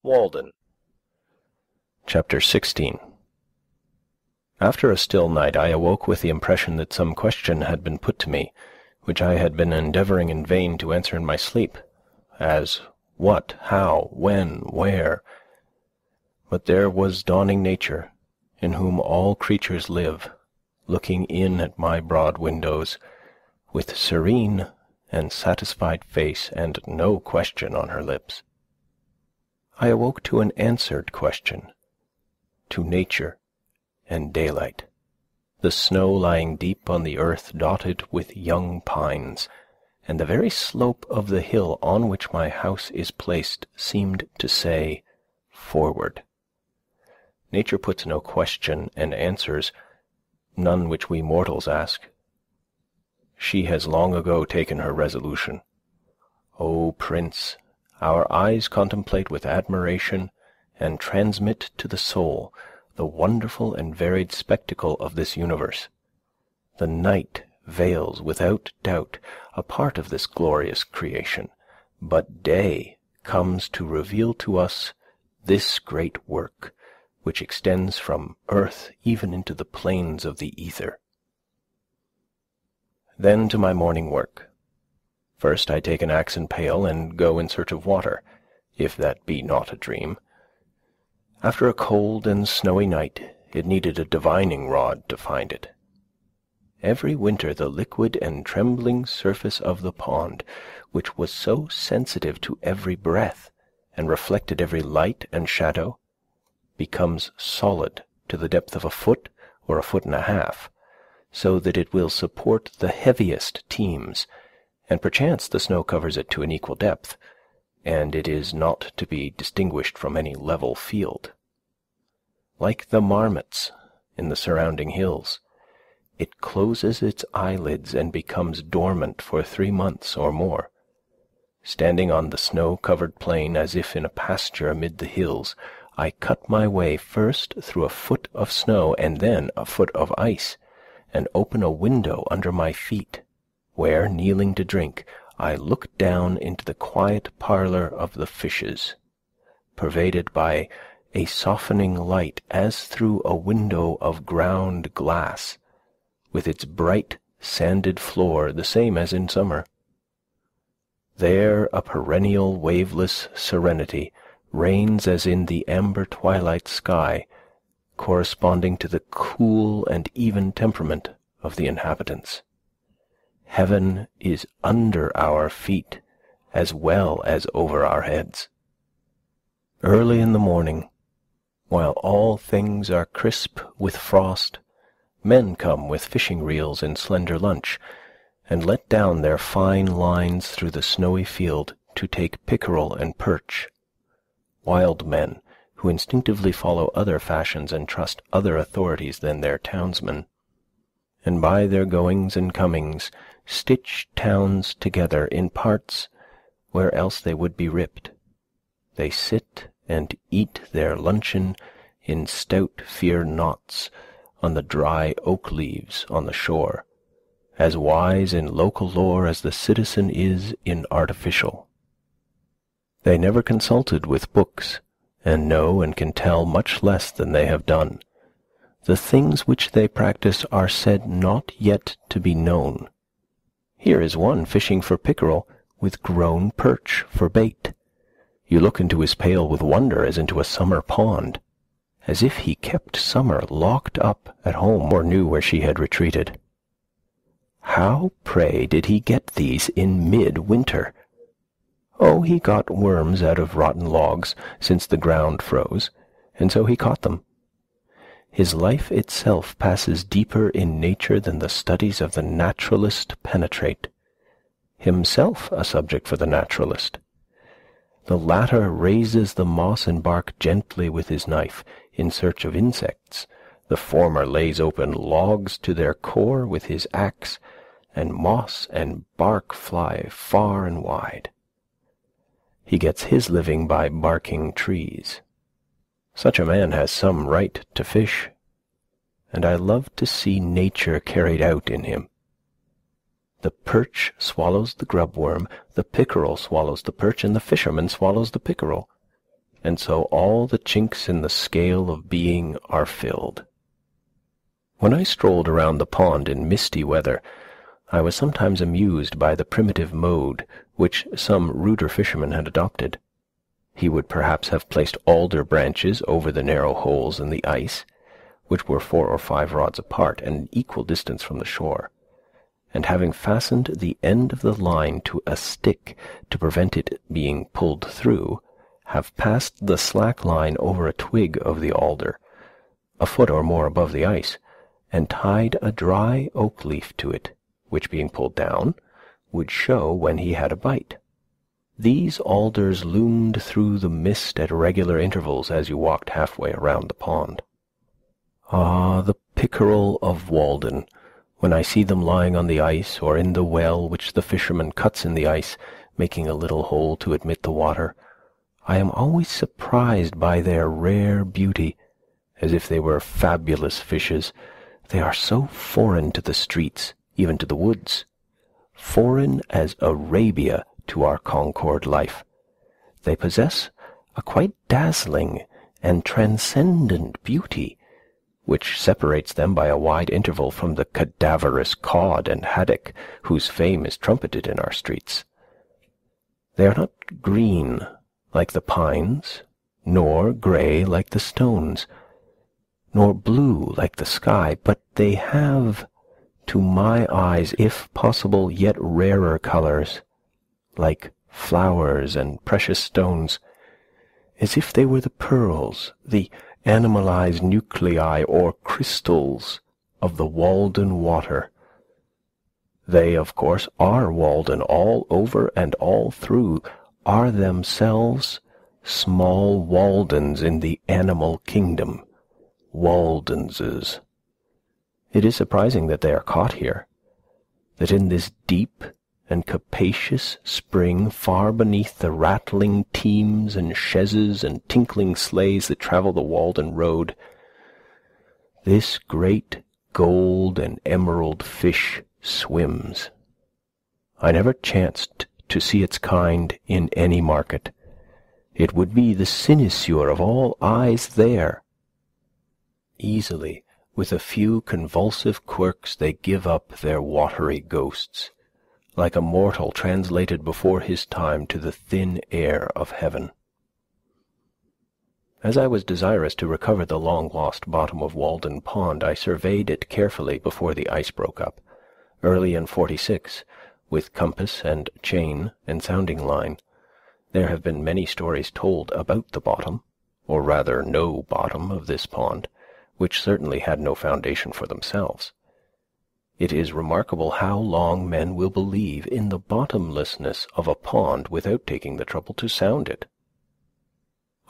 Walden. Chapter 16. After a still night I awoke with the impression that some question had been put to me, which I had been endeavouring in vain to answer in my sleep, as what, how, when, where. But there was dawning nature, in whom all creatures live, looking in at my broad windows, with serene and satisfied face and no question on her lips. I awoke to an answered question, to nature and daylight, the snow lying deep on the earth dotted with young pines, and the very slope of the hill on which my house is placed seemed to say, "Forward." Nature puts no question and answers none which we mortals ask. She has long ago taken her resolution. O Prince, our eyes contemplate with admiration and transmit to the soul the wonderful and varied spectacle of this universe. The night veils without doubt a part of this glorious creation, but day comes to reveal to us this great work, which extends from earth even into the plains of the ether. Then to my morning work. First I take an axe and pail and go in search of water, if that be not a dream. After a cold and snowy night, it needed a divining rod to find it. Every winter the liquid and trembling surface of the pond, which was so sensitive to every breath, and reflected every light and shadow, becomes solid to the depth of a foot or a foot and a half, so that it will support the heaviest teams, and perchance the snow covers it to an equal depth, and it is not to be distinguished from any level field. Like the marmots in the surrounding hills, it closes its eyelids and becomes dormant for 3 months or more. Standing on the snow-covered plain as if in a pasture amid the hills, I cut my way first through a foot of snow and then a foot of ice, and open a window under my feet, where, kneeling to drink, I look down into the quiet parlour of the fishes, pervaded by a softening light as through a window of ground glass, with its bright sanded floor the same as in summer. There a perennial waveless serenity reigns as in the amber twilight sky, corresponding to the cool and even temperament of the inhabitants. Heaven is under our feet as well as over our heads. Early in the morning, while all things are crisp with frost, men come with fishing reels and slender lunch, and let down their fine lines through the snowy field to take pickerel and perch. Wild men, who instinctively follow other fashions and trust other authorities than their townsmen, and by their goings and comings stitch towns together in parts where else they would be ripped. They sit and eat their luncheon in stout fear knots on the dry oak leaves on the shore, as wise in local lore as the citizen is in artificial. They never consulted with books, and know and can tell much less than they have done. The things which they practice are said not yet to be known. Here is one fishing for pickerel with grown perch for bait. You look into his pail with wonder as into a summer pond, as if he kept summer locked up at home or knew where she had retreated. How, pray, did he get these in mid-winter? Oh, he got worms out of rotten logs since the ground froze, and so he caught them. His life itself passes deeper in nature than the studies of the naturalist penetrate. Himself a subject for the naturalist. The latter raises the moss and bark gently with his knife in search of insects. The former lays open logs to their core with his axe, and moss and bark fly far and wide. He gets his living by barking trees. Such a man has some right to fish, and I love to see nature carried out in him. The perch swallows the grubworm, the pickerel swallows the perch, and the fisherman swallows the pickerel. and so all the chinks in the scale of being are filled. When I strolled around the pond in misty weather, I was sometimes amused by the primitive mode which some ruder fisherman had adopted. He would perhaps have placed alder branches over the narrow holes in the ice, which were 4 or 5 rods apart and an equal distance from the shore, and having fastened the end of the line to a stick to prevent it being pulled through, have passed the slack line over a twig of the alder, a foot or more above the ice, and tied a dry oak leaf to it, which, being pulled down, would show when he had a bite. These alders loomed through the mist at regular intervals as you walked halfway around the pond. Ah, the pickerel of Walden, when I see them lying on the ice or in the well which the fisherman cuts in the ice, making a little hole to admit the water, I am always surprised by their rare beauty, as if they were fabulous fishes. They are so foreign to the streets, even to the woods, foreign as Arabia to our Concord life. They possess a quite dazzling and transcendent beauty, which separates them by a wide interval from the cadaverous cod and haddock whose fame is trumpeted in our streets. They are not green like the pines, nor gray like the stones, nor blue like the sky, but they have, to my eyes, if possible, yet rarer colors, like flowers and precious stones, as if they were the pearls, the animalized nuclei or crystals of the Walden water. They, of course, are Walden all over and all through, are themselves small Waldens in the animal kingdom, Waldenses. It is surprising that they are caught here, that in this deep and capacious spring, far beneath the rattling teams and chaises and tinkling sleighs that travel the Walden road, this great gold and emerald fish swims. I never chanced to see its kind in any market. It would be the cynosure of all eyes there. Easily, with a few convulsive quirks, they give up their watery ghosts, like a mortal translated before his time to the thin air of heaven. As I was desirous to recover the long-lost bottom of Walden Pond, I surveyed it carefully before the ice broke up, early in '46, with compass and chain and sounding line. There have been many stories told about the bottom, or rather no bottom, of this pond, which certainly had no foundation for themselves. It is remarkable how long men will believe in the bottomlessness of a pond without taking the trouble to sound it.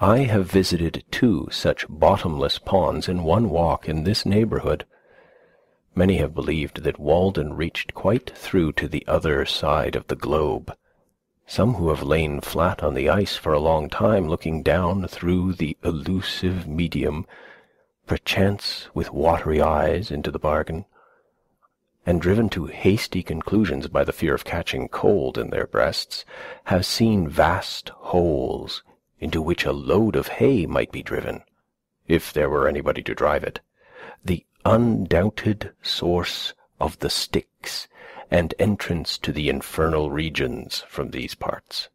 I have visited 2 such bottomless ponds in one walk in this neighborhood. Many have believed that Walden reached quite through to the other side of the globe. Some who have lain flat on the ice for a long time, looking down through the elusive medium, perchance with watery eyes into the bargain, and driven to hasty conclusions by the fear of catching cold in their breasts, have seen vast holes into which a load of hay might be driven, if there were anybody to drive it, the undoubted source of the Styx and entrance to the infernal regions from these parts.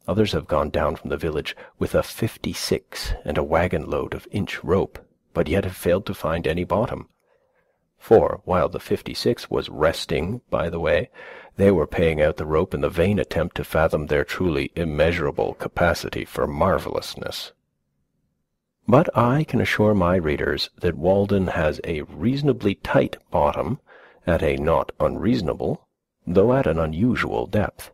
Others have gone down from the village with a 56 and a wagon-load of inch rope, but yet have failed to find any bottom. For, while the 56 was resting by the way, they were paying out the rope in the vain attempt to fathom their truly immeasurable capacity for marvelousness. But I can assure my readers that Walden has a reasonably tight bottom at a not unreasonable, though at an unusual depth.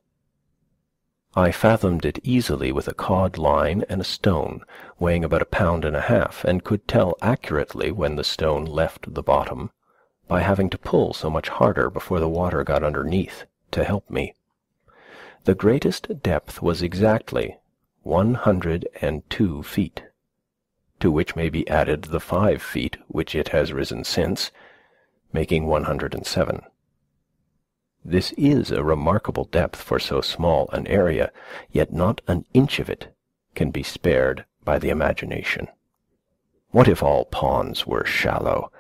I fathomed it easily with a cod line and a stone, weighing about 1.5 pounds, and could tell accurately when the stone left the bottom, by having to pull so much harder before the water got underneath to help me. The greatest depth was exactly 102 feet, to which may be added the 5 feet which it has risen since, making 107. This is a remarkable depth for so small an area, yet not an inch of it can be spared by the imagination. What if all ponds were shallow?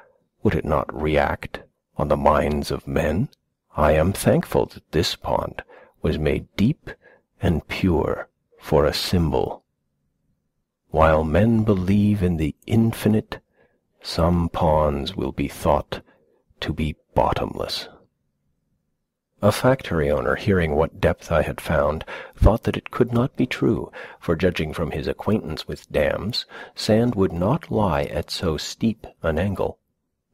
Would it not react on the minds of men? I am thankful that this pond was made deep and pure for a symbol. While men believe in the infinite, some ponds will be thought to be bottomless. A factory owner, hearing what depth I had found, thought that it could not be true, for judging from his acquaintance with dams, sand would not lie at so steep an angle.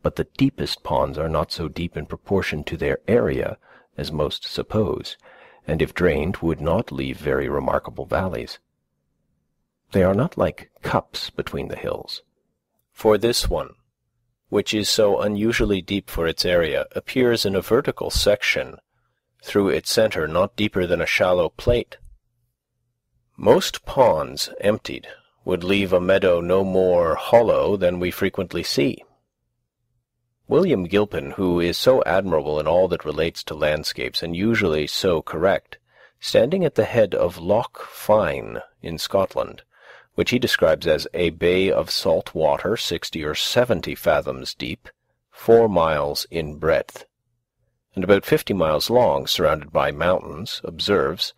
But the deepest ponds are not so deep in proportion to their area as most suppose, and if drained would not leave very remarkable valleys. They are not like cups between the hills, for this one, which is so unusually deep for its area, appears in a vertical section through its center not deeper than a shallow plate. Most ponds, emptied, would leave a meadow no more hollow than we frequently see. William Gilpin, who is so admirable in all that relates to landscapes, and usually so correct, standing at the head of Loch Fyne in Scotland, which he describes as a bay of salt water 60 or 70 fathoms deep, 4 miles in breadth, and about 50 miles long, surrounded by mountains, observes,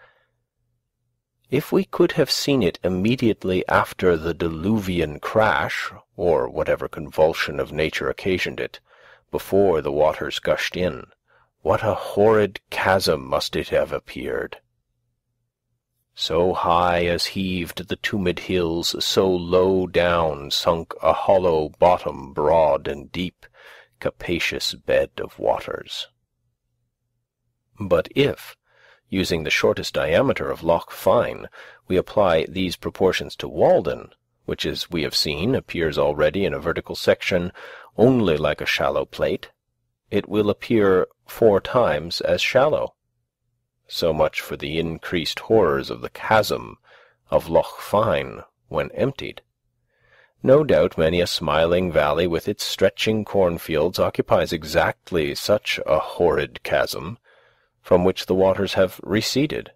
"If we could have seen it immediately after the diluvian crash, or whatever convulsion of nature occasioned it, before the waters gushed in, what a horrid chasm must it have appeared! So high as heaved the tumid hills, so low down sunk a hollow bottom, broad and deep, capacious bed of waters." But if, using the shortest diameter of Loch Fyne, we apply these proportions to Walden, which, as we have seen, appears already in a vertical section only like a shallow plate, it will appear 4 times as shallow. So much for the increased horrors of the chasm of Loch Fyne when emptied. No doubt many a smiling valley with its stretching cornfields occupies exactly such a horrid chasm, from which the waters have receded,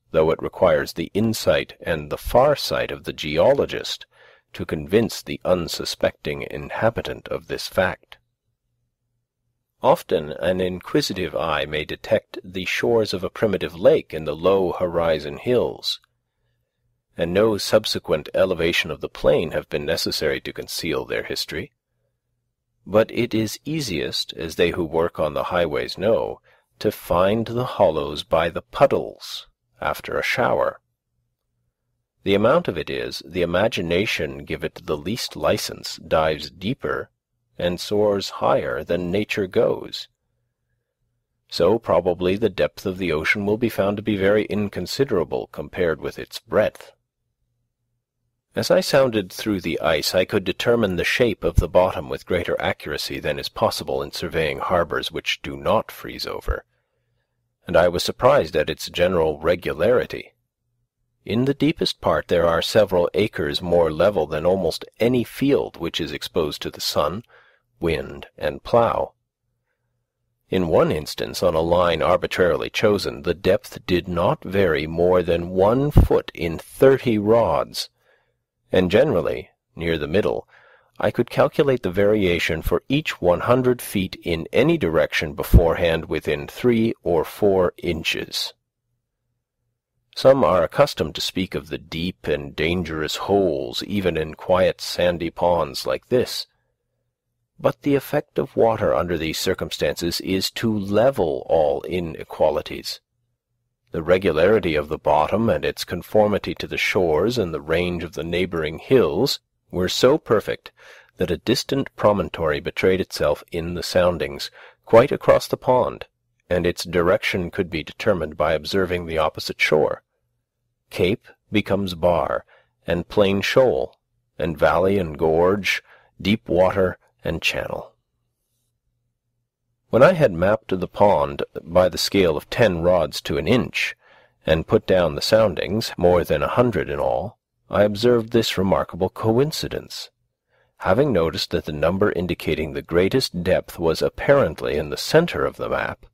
though it requires the insight and the farsight of the geologist to convince the unsuspecting inhabitant of this fact. Often an inquisitive eye may detect the shores of a primitive lake in the low horizon hills, and no subsequent elevation of the plain have been necessary to conceal their history. But it is easiest, as they who work on the highways know, to find the hollows by the puddles after a shower. The amount of it is, the imagination, give it the least license, dives deeper and soars higher than nature goes. So probably the depth of the ocean will be found to be very inconsiderable compared with its breadth. As I sounded through the ice, I could determine the shape of the bottom with greater accuracy than is possible in surveying harbors which do not freeze over, and I was surprised at its general regularity. In the deepest part there are several acres more level than almost any field which is exposed to the sun, wind, and plough. In one instance, on a line arbitrarily chosen, the depth did not vary more than 1 foot in 30 rods, and generally, near the middle, I could calculate the variation for each 100 feet in any direction beforehand within 3 or 4 inches. Some are accustomed to speak of the deep and dangerous holes even in quiet sandy ponds like this, but the effect of water under these circumstances is to level all inequalities. The regularity of the bottom and its conformity to the shores and the range of the neighboring hills were so perfect that a distant promontory betrayed itself in the soundings, quite across the pond, and its direction could be determined by observing the opposite shore. Cape becomes bar, and plain shoal, and valley and gorge, deep water and channel. When I had mapped the pond by the scale of 10 rods to an inch, and put down the soundings, more than 100 in all, I observed this remarkable coincidence. Having noticed that the number indicating the greatest depth was apparently in the center of the map,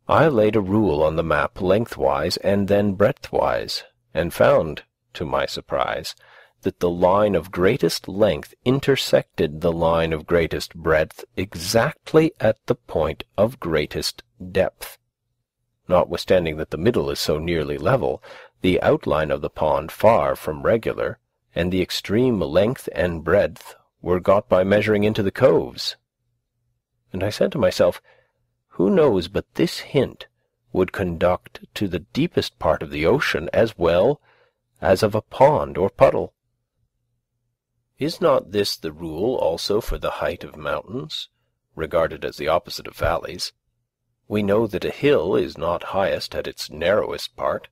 I laid a rule on the map lengthwise and then breadthwise, and found to my surprise, that the line of greatest length intersected the line of greatest breadth exactly at the point of greatest depth. Notwithstanding that the middle is so nearly level, the outline of the pond far from regular, and the extreme length and breadth were got by measuring into the coves. And I said to myself, who knows but this hint would conduct to the deepest part of the ocean as well as of a pond or puddle? Is not this the rule also for the height of mountains, regarded as the opposite of valleys? We know that a hill is not highest at its narrowest part.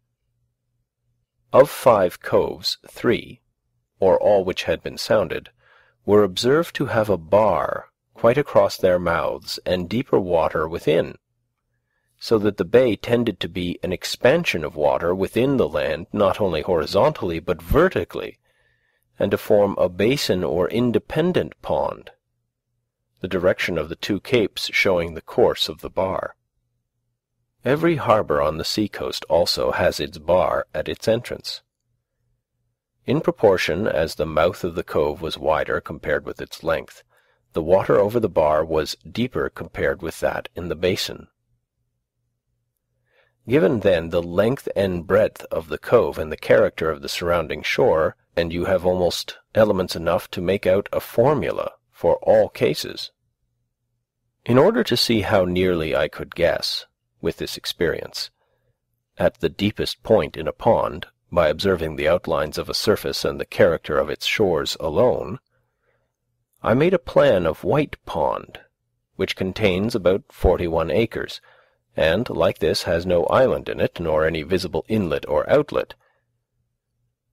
Of 5 coves, 3, or all which had been sounded, were observed to have a bar quite across their mouths and deeper water within, so that the bay tended to be an expansion of water within the land not only horizontally but vertically, and to form a basin or independent pond, the direction of the 2 capes showing the course of the bar. Every harbour on the sea-coast also has its bar at its entrance. In proportion as the mouth of the cove was wider compared with its length, the water over the bar was deeper compared with that in the basin. Given, then, the length and breadth of the cove and the character of the surrounding shore, and you have almost elements enough to make out a formula for all cases. In order to see how nearly I could guess, with this experience, at the deepest point in a pond, by observing the outlines of a surface and the character of its shores alone, I made a plan of White Pond, which contains about 41 acres, and, like this, has no island in it, nor any visible inlet or outlet.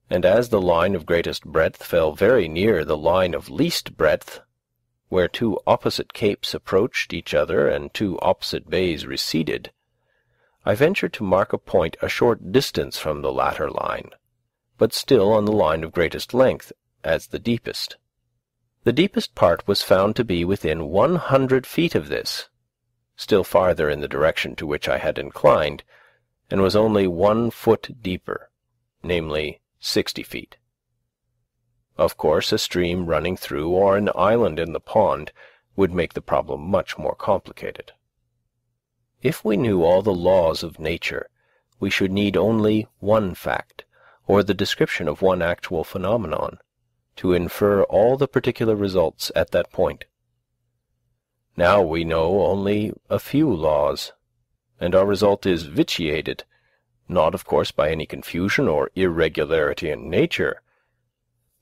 And as the line of greatest breadth fell very near the line of least breadth, where 2 opposite capes approached each other and 2 opposite bays receded, I ventured to mark a point a short distance from the latter line, but still on the line of greatest length, as the deepest. The deepest part was found to be within 100 feet of this, still farther in the direction to which I had inclined, and was only 1 foot deeper, namely 60 feet. Of course, a stream running through or an island in the pond would make the problem much more complicated. If we knew all the laws of nature, we should need only one fact, or the description of one actual phenomenon, to infer all the particular results at that point. Now we know only a few laws, and our result is vitiated, not, of course, by any confusion or irregularity in nature,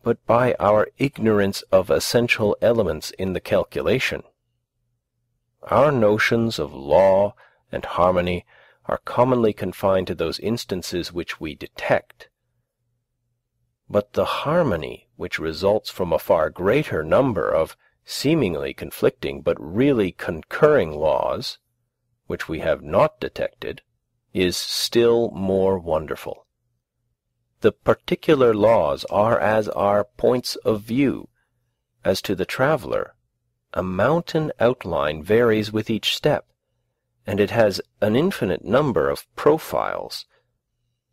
but by our ignorance of essential elements in the calculation. Our notions of law and harmony are commonly confined to those instances which we detect, but the harmony which results from a far greater number of seemingly conflicting but really concurring laws, which we have not detected, is still more wonderful. The particular laws are as our points of view. As to the traveller, a mountain outline varies with each step, and it has an infinite number of profiles,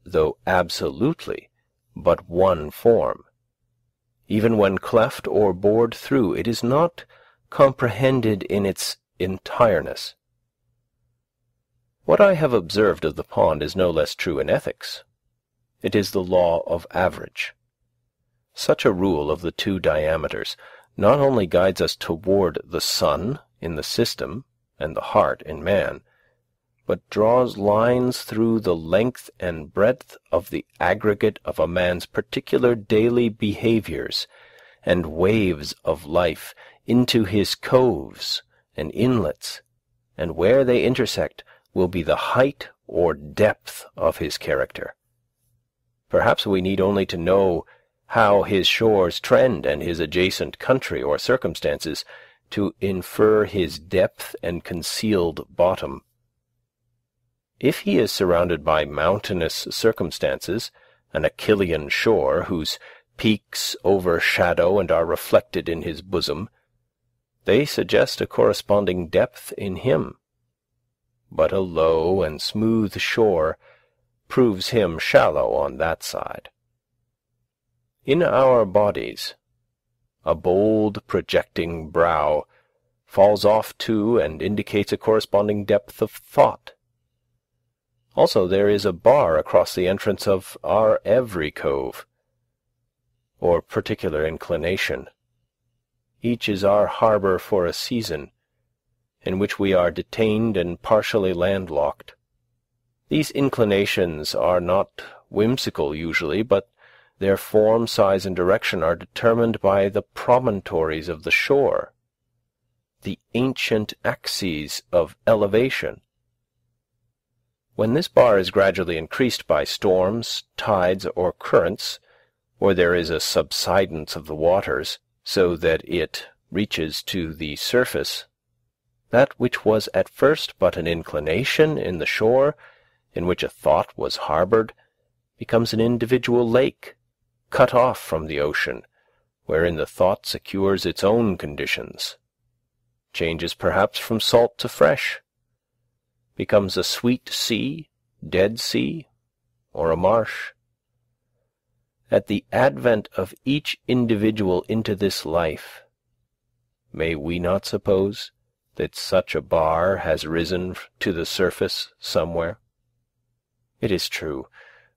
though absolutely but one form. Even when cleft or bored through, it is not comprehended in its entireness. What I have observed of the pond is no less true in ethics. It is the law of average. Such a rule of the 2 diameters not only guides us toward the sun in the system and the heart in man, but draws lines through the length and breadth of the aggregate of a man's particular daily behaviors and waves of life into his coves and inlets, and where they intersect will be the height or depth of his character. Perhaps we need only to know how his shores trend and his adjacent country or circumstances to infer his depth and concealed bottom. If he is surrounded by mountainous circumstances, an Achillean shore whose peaks overshadow and are reflected in his bosom, they suggest a corresponding depth in him. But a low and smooth shore proves him shallow on that side. In our bodies, a bold projecting brow falls off to and indicates a corresponding depth of thought. Also, there is a bar across the entrance of our every cove, or particular inclination. Each is our harbour for a season, in which we are detained and partially landlocked. These inclinations are not whimsical usually, but their form, size, and direction are determined by the promontories of the shore, the ancient axes of elevation. When this bar is gradually increased by storms, tides, or currents, or there is a subsidence of the waters, so that it reaches to the surface, that which was at first but an inclination in the shore, in which a thought was harboured, becomes an individual lake, cut off from the ocean, wherein the thought secures its own conditions, changes perhaps from salt to fresh, becomes a sweet sea, dead sea, or a marsh. At the advent of each individual into this life, may we not suppose that such a bar has risen to the surface somewhere? It is true,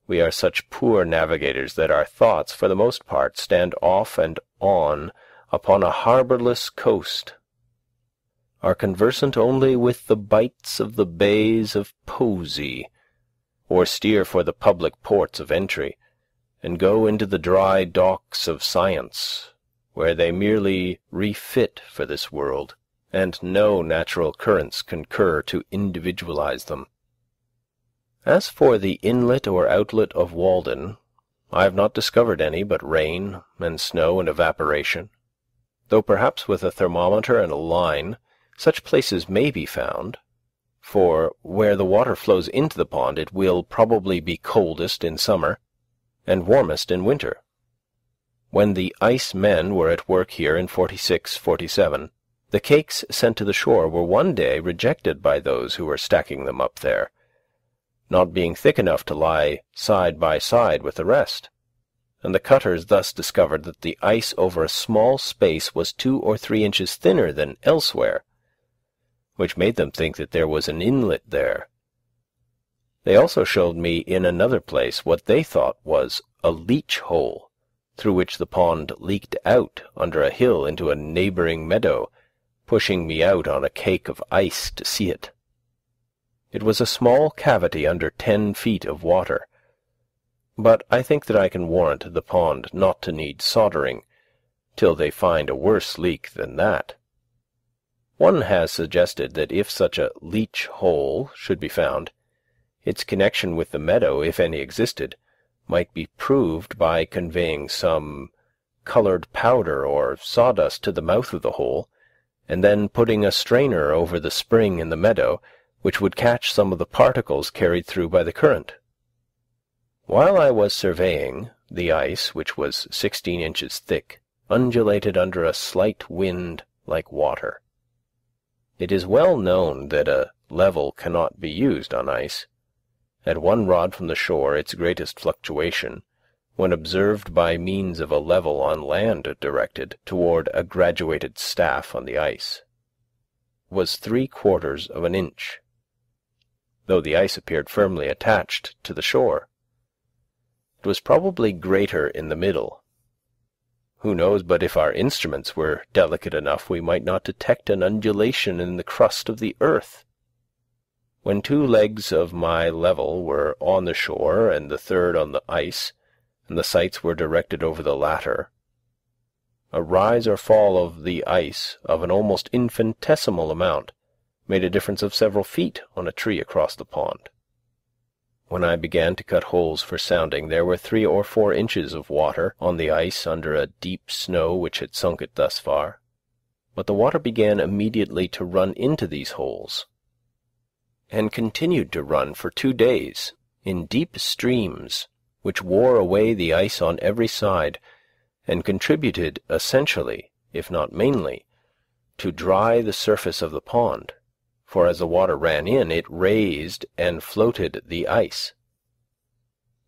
we are such poor navigators that our thoughts, for the most part, stand off and on upon a harbourless coast, are conversant only with the bights of the bays of poesy, or steer for the public ports of entry, and go into the dry docks of science, where they merely refit for this world, and no natural currents concur to individualize them. As for the inlet or outlet of Walden, I have not discovered any but rain and snow and evaporation, though perhaps with a thermometer and a line such places may be found, for where the water flows into the pond it will probably be coldest in summer and warmest in winter. When the ice men were at work here in 46-47, the cakes sent to the shore were one day rejected by those who were stacking them up there, not being thick enough to lie side by side with the rest, and the cutters thus discovered that the ice over a small space was 2 or 3 inches thinner than elsewhere, which made them think that there was an inlet there. They also showed me in another place what they thought was a leach hole, through which the pond leaked out under a hill into a neighbouring meadow, pushing me out on a cake of ice to see it. It was a small cavity under 10 feet of water, but I think that I can warrant the pond not to need soldering till they find a worse leak than that. One has suggested that if such a leach hole should be found, its connection with the meadow, if any existed, might be proved by conveying some coloured powder or sawdust to the mouth of the hole, and then putting a strainer over the spring in the meadow, which would catch some of the particles carried through by the current. While I was surveying, the ice, which was 16 inches thick, undulated under a slight wind like water. It is well known that a level cannot be used on ice. At 1 rod from the shore, its greatest fluctuation, when observed by means of a level on land directed toward a graduated staff on the ice, was 3/4 of an inch, though the ice appeared firmly attached to the shore. It was probably greater in the middle. Who knows but if our instruments were delicate enough we might not detect an undulation in the crust of the earth? When 2 legs of my level were on the shore and the third on the ice, and the sights were directed over the latter, a rise or fall of the ice of an almost infinitesimal amount made a difference of several feet on a tree across the pond. When I began to cut holes for sounding, there were 3 or 4 inches of water on the ice under a deep snow which had sunk it thus far, but the water began immediately to run into these holes, and continued to run for 2 days in deep streams, which wore away the ice on every side, and contributed essentially, if not mainly, to dry the surface of the pond, for as the water ran in, it raised and floated the ice.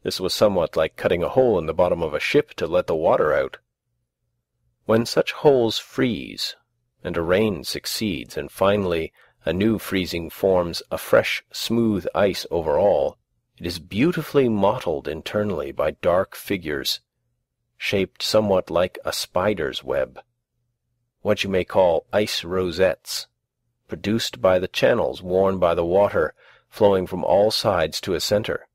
This was somewhat like cutting a hole in the bottom of a ship to let the water out. When such holes freeze, and a rain succeeds, and finally a new freezing forms a fresh, smooth ice over all, it is beautifully mottled internally by dark figures, shaped somewhat like a spider's web, what you may call ice rosettes, produced by the channels worn by the water flowing from all sides to a centre.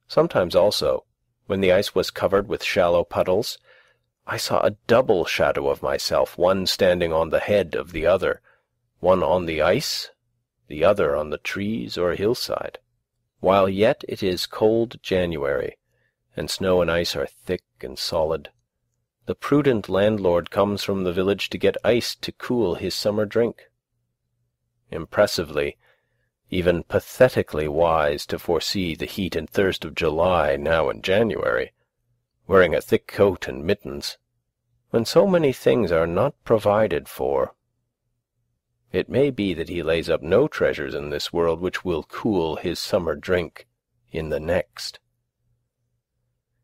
Sometimes also, when the ice was covered with shallow puddles, I saw a double shadow of myself, one standing on the head of the other, one on the ice, the other on the trees or hillside. While yet it is cold January, and snow and ice are thick and solid, the prudent landlord comes from the village to get ice to cool his summer drink. Impressively, even pathetically wise to foresee the heat and thirst of July now in January, wearing a thick coat and mittens, when so many things are not provided for. It may be that he lays up no treasures in this world which will cool his summer drink in the next.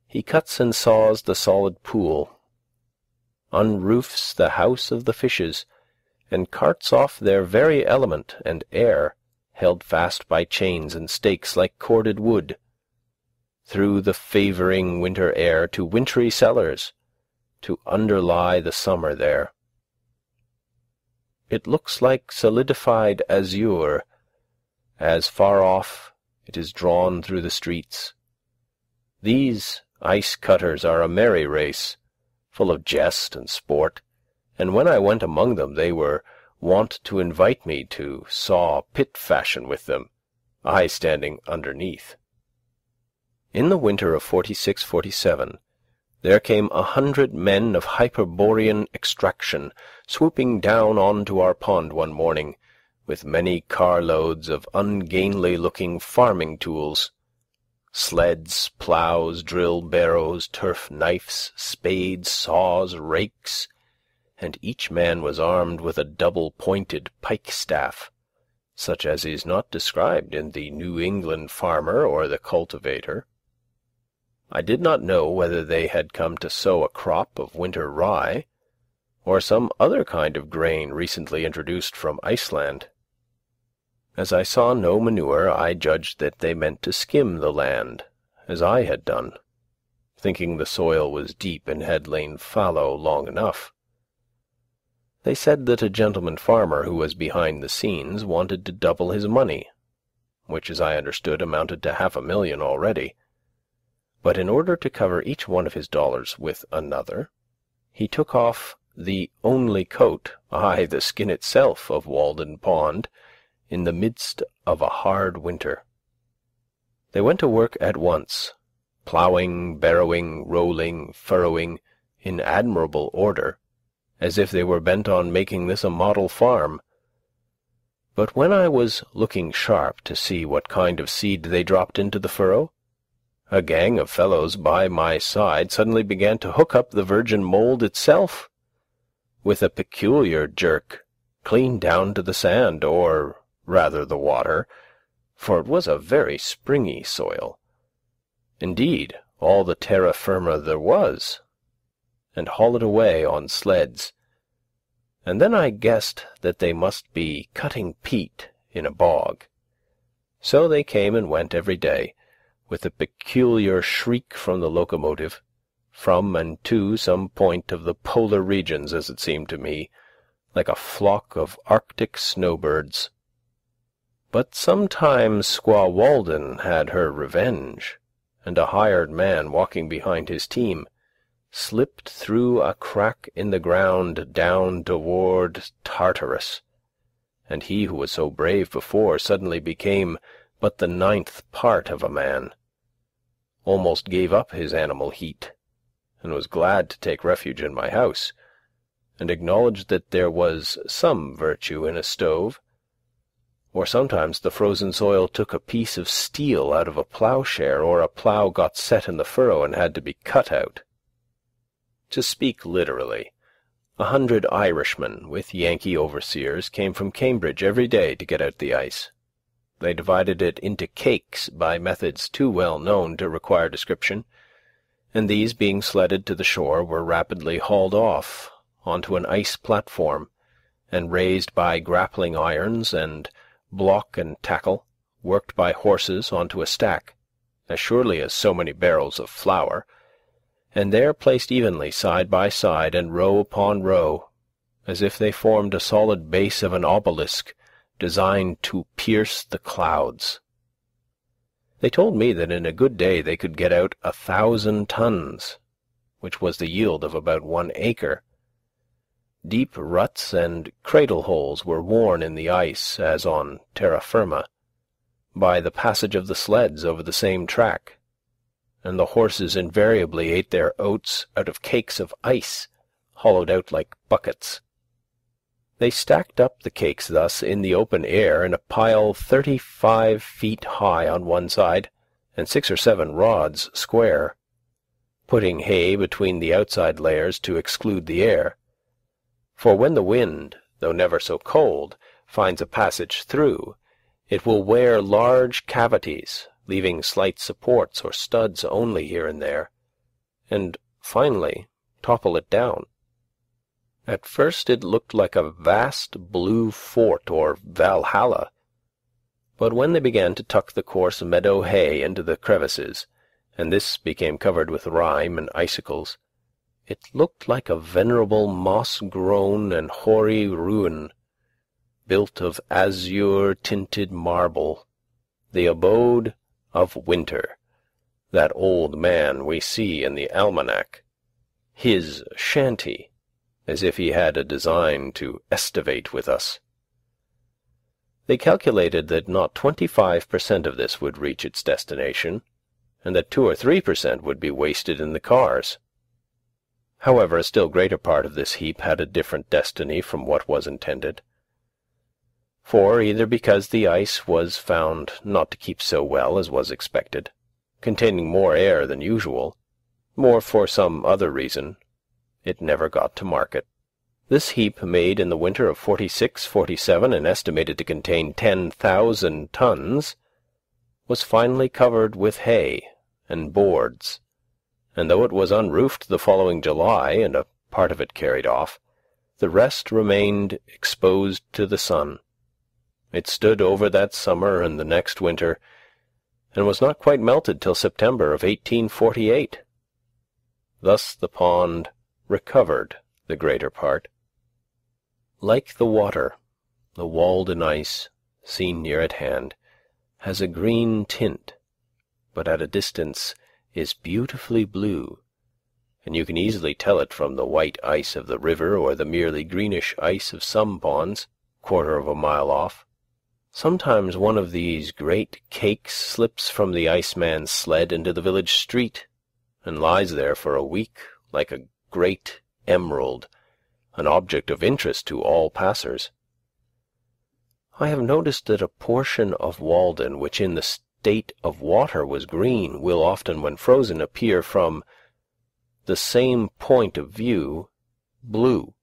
He cuts and saws the solid pool, unroofs the house of the fishes, and carts off their very element and air, held fast by chains and stakes like corded wood, through the favouring winter air to wintry cellars, to underlie the summer there. It looks like solidified azure, as far off it is drawn through the streets. These ice-cutters are a merry race, full of jest and sport, and when I went among them they were wont to invite me to saw pit-fashion with them, I standing underneath. In the winter of 46-47, there came 100 men of Hyperborean extraction swooping down on to our pond one morning, with many carloads of ungainly-looking farming tools, sleds, ploughs, drill barrows, turf knives, spades, saws, rakes, and each man was armed with a double-pointed pike-staff, such as is not described in the New England farmer or the cultivator. I did not know whether they had come to sow a crop of winter rye, or some other kind of grain recently introduced from Iceland. As I saw no manure, I judged that they meant to skim the land, as I had done, thinking the soil was deep and had lain fallow long enough. They said that a gentleman farmer who was behind the scenes wanted to double his money, which, as I understood, amounted to $500,000 already. But in order to cover each one of his dollars with another, he took off the only coat, aye, the skin itself, of Walden Pond, in the midst of a hard winter. They went to work at once, ploughing, barrowing, rolling, furrowing, in admirable order, as if they were bent on making this a model farm. But when I was looking sharp to see what kind of seed they dropped into the furrow, a gang of fellows by my side suddenly began to hook up the virgin mould itself, with a peculiar jerk, clean down to the sand, or rather the water, for it was a very springy soil, indeed all the terra firma there was, and haul it away on sleds. And then I guessed that they must be cutting peat in a bog. So they came and went every day, with a peculiar shriek from the locomotive, from and to some point of the polar regions, as it seemed to me, like a flock of Arctic snowbirds. But sometimes Squaw Walden had her revenge, and a hired man walking behind his team slipped through a crack in the ground down toward Tartarus, and he who was so brave before suddenly became but the 9th part of a man, almost gave up his animal heat, and was glad to take refuge in my house, and acknowledged that there was some virtue in a stove, or sometimes the frozen soil took a piece of steel out of a ploughshare, or a plough got set in the furrow and had to be cut out. To speak literally, 100 Irishmen with Yankee overseers came from Cambridge every day to get out the ice, They divided it into cakes by methods too well known to require description, and these, being sledded to the shore, were rapidly hauled off onto an ice platform, and raised by grappling irons and block and tackle, worked by horses onto a stack, as surely as so many barrels of flour, and there placed evenly side by side and row upon row, as if they formed a solid base of an obelisk designed to pierce the clouds. They told me that in a good day they could get out 1,000 tons, which was the yield of about 1 acre. Deep ruts and cradle-holes were worn in the ice, as on terra firma, by the passage of the sleds over the same track, and the horses invariably ate their oats out of cakes of ice, hollowed out like buckets. They stacked up the cakes thus in the open air in a pile 35 feet high on one side and 6 or 7 rods square, putting hay between the outside layers to exclude the air. For when the wind, though never so cold, finds a passage through, it will wear large cavities, leaving slight supports or studs only here and there, and finally topple it down. At first it looked like a vast blue fort or Valhalla, but when they began to tuck the coarse meadow hay into the crevices, and this became covered with rime and icicles, it looked like a venerable moss-grown and hoary ruin, built of azure-tinted marble, the abode of Winter, that old man we see in the almanac, his shanty, as if he had a design to estivate with us. They calculated that not 25% of this would reach its destination, and that 2 or 3% would be wasted in the cars. However, a still greater part of this heap had a different destiny from what was intended. For, either because the ice was found not to keep so well as was expected, containing more air than usual, or for some other reason, it never got to market. This heap, made in the winter of 46-47 and estimated to contain 10,000 tons, was finally covered with hay and boards, and though it was unroofed the following July and a part of it carried off, the rest remained exposed to the sun. It stood over that summer and the next winter, and was not quite melted till September of 1848. Thus the pond recovered the greater part. Like the water, the Walden ice, seen near at hand, has a green tint, but at a distance is beautifully blue, and you can easily tell it from the white ice of the river or the merely greenish ice of some ponds, 1/4 of a mile off. Sometimes one of these great cakes slips from the iceman's sled into the village street, and lies there for a week like a great emerald, an object of interest to all passers. I have noticed that a portion of Walden which in the state of water was green will often, when frozen, appear from the same point of view blue.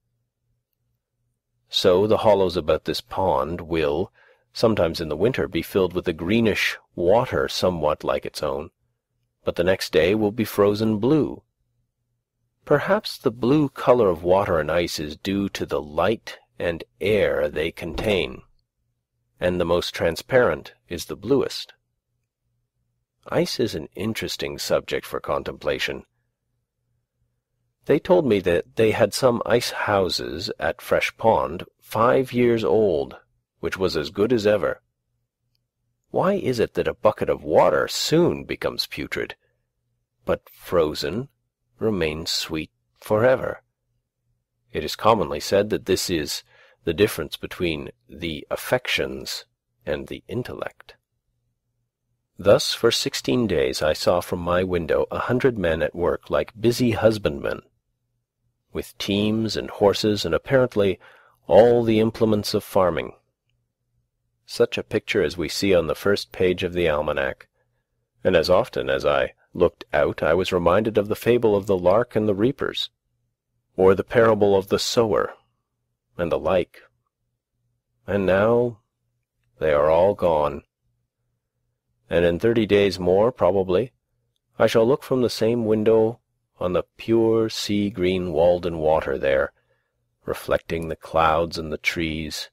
So the hollows about this pond will, sometimes in the winter, be filled with a greenish water somewhat like its own, but the next day will be frozen blue. Perhaps the blue color of water and ice is due to the light and air they contain, and the most transparent is the bluest. Ice is an interesting subject for contemplation. They told me that they had some ice houses at Fresh Pond 5 years old, which was as good as ever. Why is it that a bucket of water soon becomes putrid, but frozen remains sweet forever? It is commonly said that this is the difference between the affections and the intellect. Thus for 16 days I saw from my window 100 men at work like busy husbandmen, with teams and horses and apparently all the implements of farming. Such a picture as we see on the first page of the almanac, and as often as I looked out I was reminded of the fable of the lark and the reapers, or the parable of the sower, and the like. And now they are all gone, and in 30 days more, probably, I shall look from the same window on the pure sea-green Walden water there, reflecting the clouds and the trees,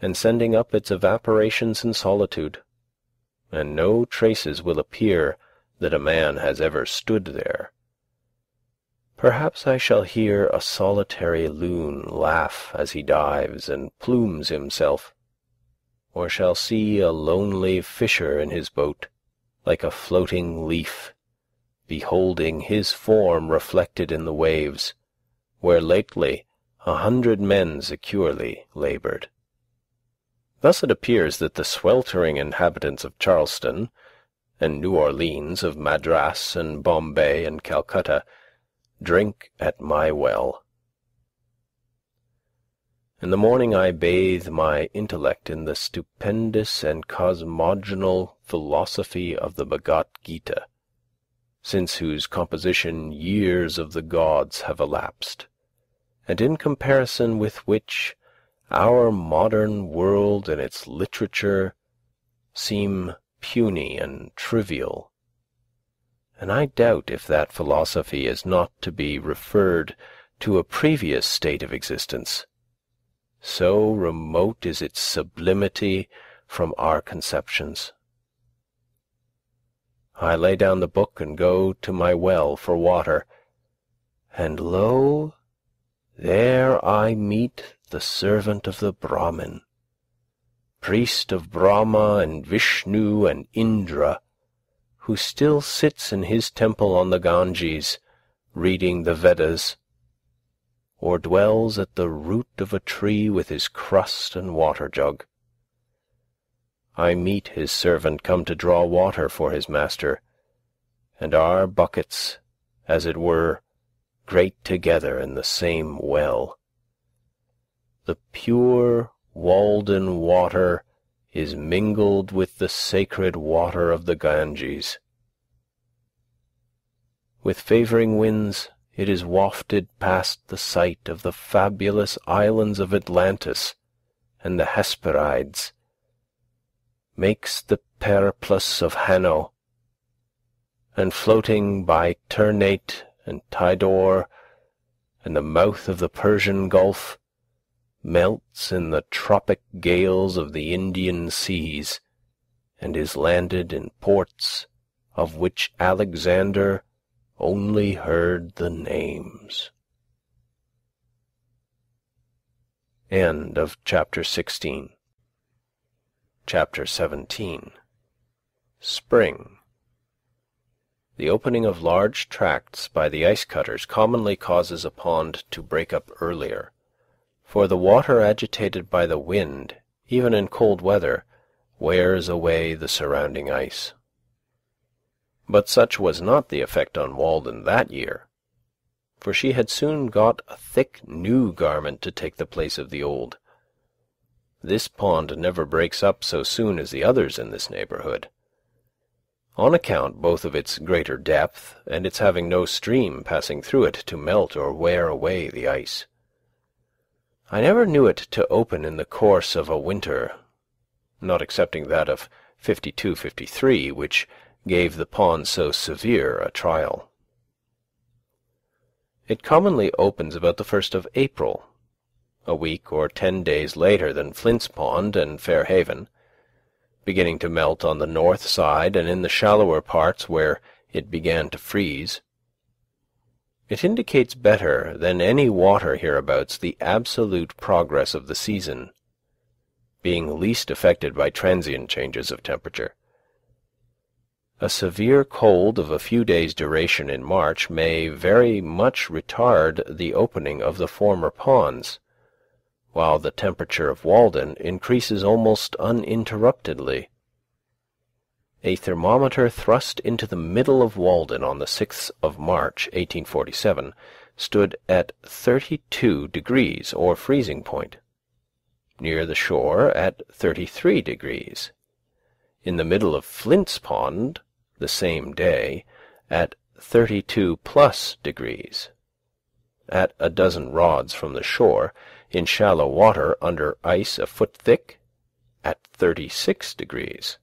and sending up its evaporations in solitude, and no traces will appear that a man has ever stood there. Perhaps I shall hear a solitary loon laugh as he dives and plumes himself, or shall see a lonely fisher in his boat, like a floating leaf, beholding his form reflected in the waves, where lately 100 men securely laboured. Thus it appears that the sweltering inhabitants of Charleston, and New Orleans, of Madras and Bombay and Calcutta, drink at my well. In the morning I bathe my intellect in the stupendous and cosmogonal philosophy of the Bhagavad Gita, since whose composition years of the gods have elapsed, and in comparison with which our modern world and its literature seem puny and trivial, and I doubt if that philosophy is not to be referred to a previous state of existence. So remote is its sublimity from our conceptions. I lay down the book and go to my well for water, and lo, there I meet the servant of the Brahmin, priest of Brahma and Vishnu and Indra, who still sits in his temple on the Ganges, reading the Vedas, or dwells at the root of a tree with his crust and water jug. I meet his servant come to draw water for his master, and our buckets, as it were, grate together in the same well. The pure Walden water is mingled with the sacred water of the Ganges. With favouring winds it is wafted past the site of the fabulous islands of Atlantis and the Hesperides, makes the periplus of Hanno, and floating by Ternate and Tidor and the mouth of the Persian Gulf, melts in the tropic gales of the Indian seas, and is landed in ports of which Alexander only heard the names. End of chapter 16. Chapter 17. Spring. The opening of large tracts by the ice cutters commonly causes a pond to break up earlier, for the water agitated by the wind, even in cold weather, wears away the surrounding ice. But such was not the effect on Walden that year, for she had soon got a thick new garment to take the place of the old. This pond never breaks up so soon as the others in this neighbourhood, on account both of its greater depth and its having no stream passing through it to melt or wear away the ice. I never knew it to open in the course of a winter, not excepting that of 52-53, which gave the pond so severe a trial. It commonly opens about the 1st of April, a week or 10 days later than Flint's Pond and Fairhaven, beginning to melt on the north side and in the shallower parts where it began to freeze. It indicates better than any water hereabouts the absolute progress of the season, being least affected by transient changes of temperature. A severe cold of a few days' duration in March may very much retard the opening of the former ponds, while the temperature of Walden increases almost uninterruptedly. A thermometer thrust into the middle of Walden on the 6th of March, 1847, stood at 32 degrees, or freezing point. Near the shore at 33 degrees. In the middle of Flint's Pond, the same day, at 32+ degrees. At a dozen rods from the shore, in shallow water under ice a foot thick, at 36 degrees.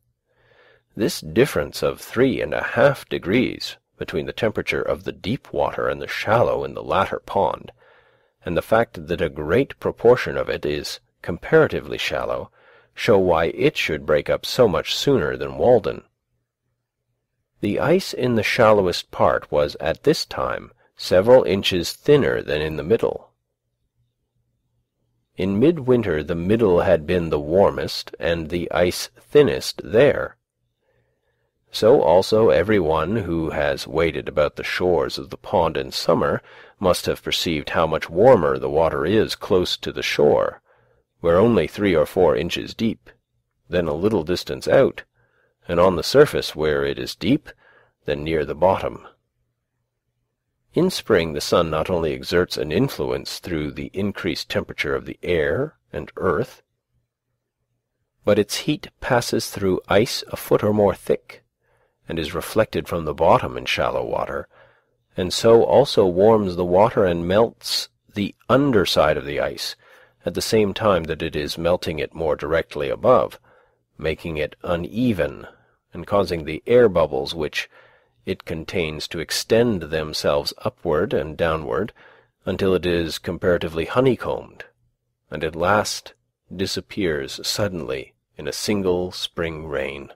This difference of 3½ degrees between the temperature of the deep water and the shallow in the latter pond, and the fact that a great proportion of it is comparatively shallow, show why it should break up so much sooner than Walden. The ice in the shallowest part was at this time several inches thinner than in the middle. In midwinter the middle had been the warmest and the ice thinnest there. So also every one who has waded about the shores of the pond in summer must have perceived how much warmer the water is close to the shore, where only 3 or 4 inches deep, than a little distance out, and on the surface where it is deep, than near the bottom. In spring the sun not only exerts an influence through the increased temperature of the air and earth, but its heat passes through ice a foot or more thick, and is reflected from the bottom in shallow water, and so also warms the water and melts the under side of the ice, at the same time that it is melting it more directly above, making it uneven, and causing the air bubbles which it contains to extend themselves upward and downward until it is comparatively honeycombed, and at last disappears suddenly in a single spring rain.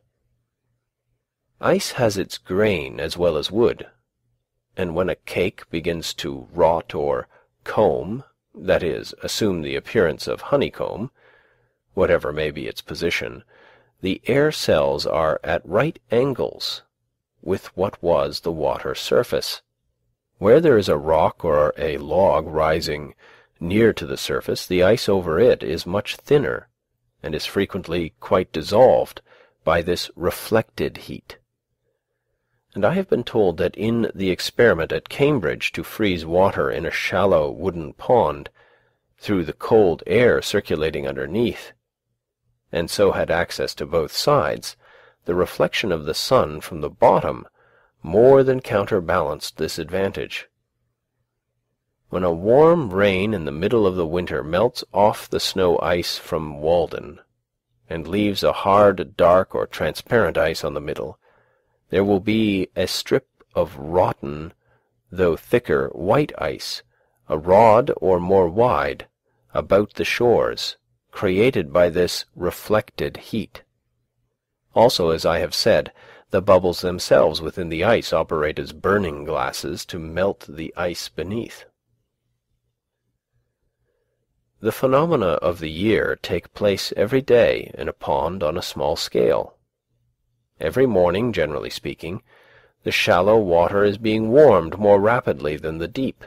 Ice has its grain as well as wood, and when a cake begins to rot or comb, that is, assume the appearance of honeycomb, whatever may be its position, the air cells are at right angles with what was the water surface. Where there is a rock or a log rising near to the surface, the ice over it is much thinner, and is frequently quite dissolved by this reflected heat. And I have been told that in the experiment at Cambridge to freeze water in a shallow wooden pond, through the cold air circulating underneath, and so had access to both sides, the reflection of the sun from the bottom more than counterbalanced this advantage. When a warm rain in the middle of the winter melts off the snow ice from Walden, and leaves a hard, dark, or transparent ice on the middle, there will be a strip of rotten, though thicker, white ice, a rod or more wide, about the shores, created by this reflected heat. Also, as I have said, the bubbles themselves within the ice operate as burning glasses to melt the ice beneath. The phenomena of the year take place every day in a pond on a small scale. Every morning, generally speaking, the shallow water is being warmed more rapidly than the deep,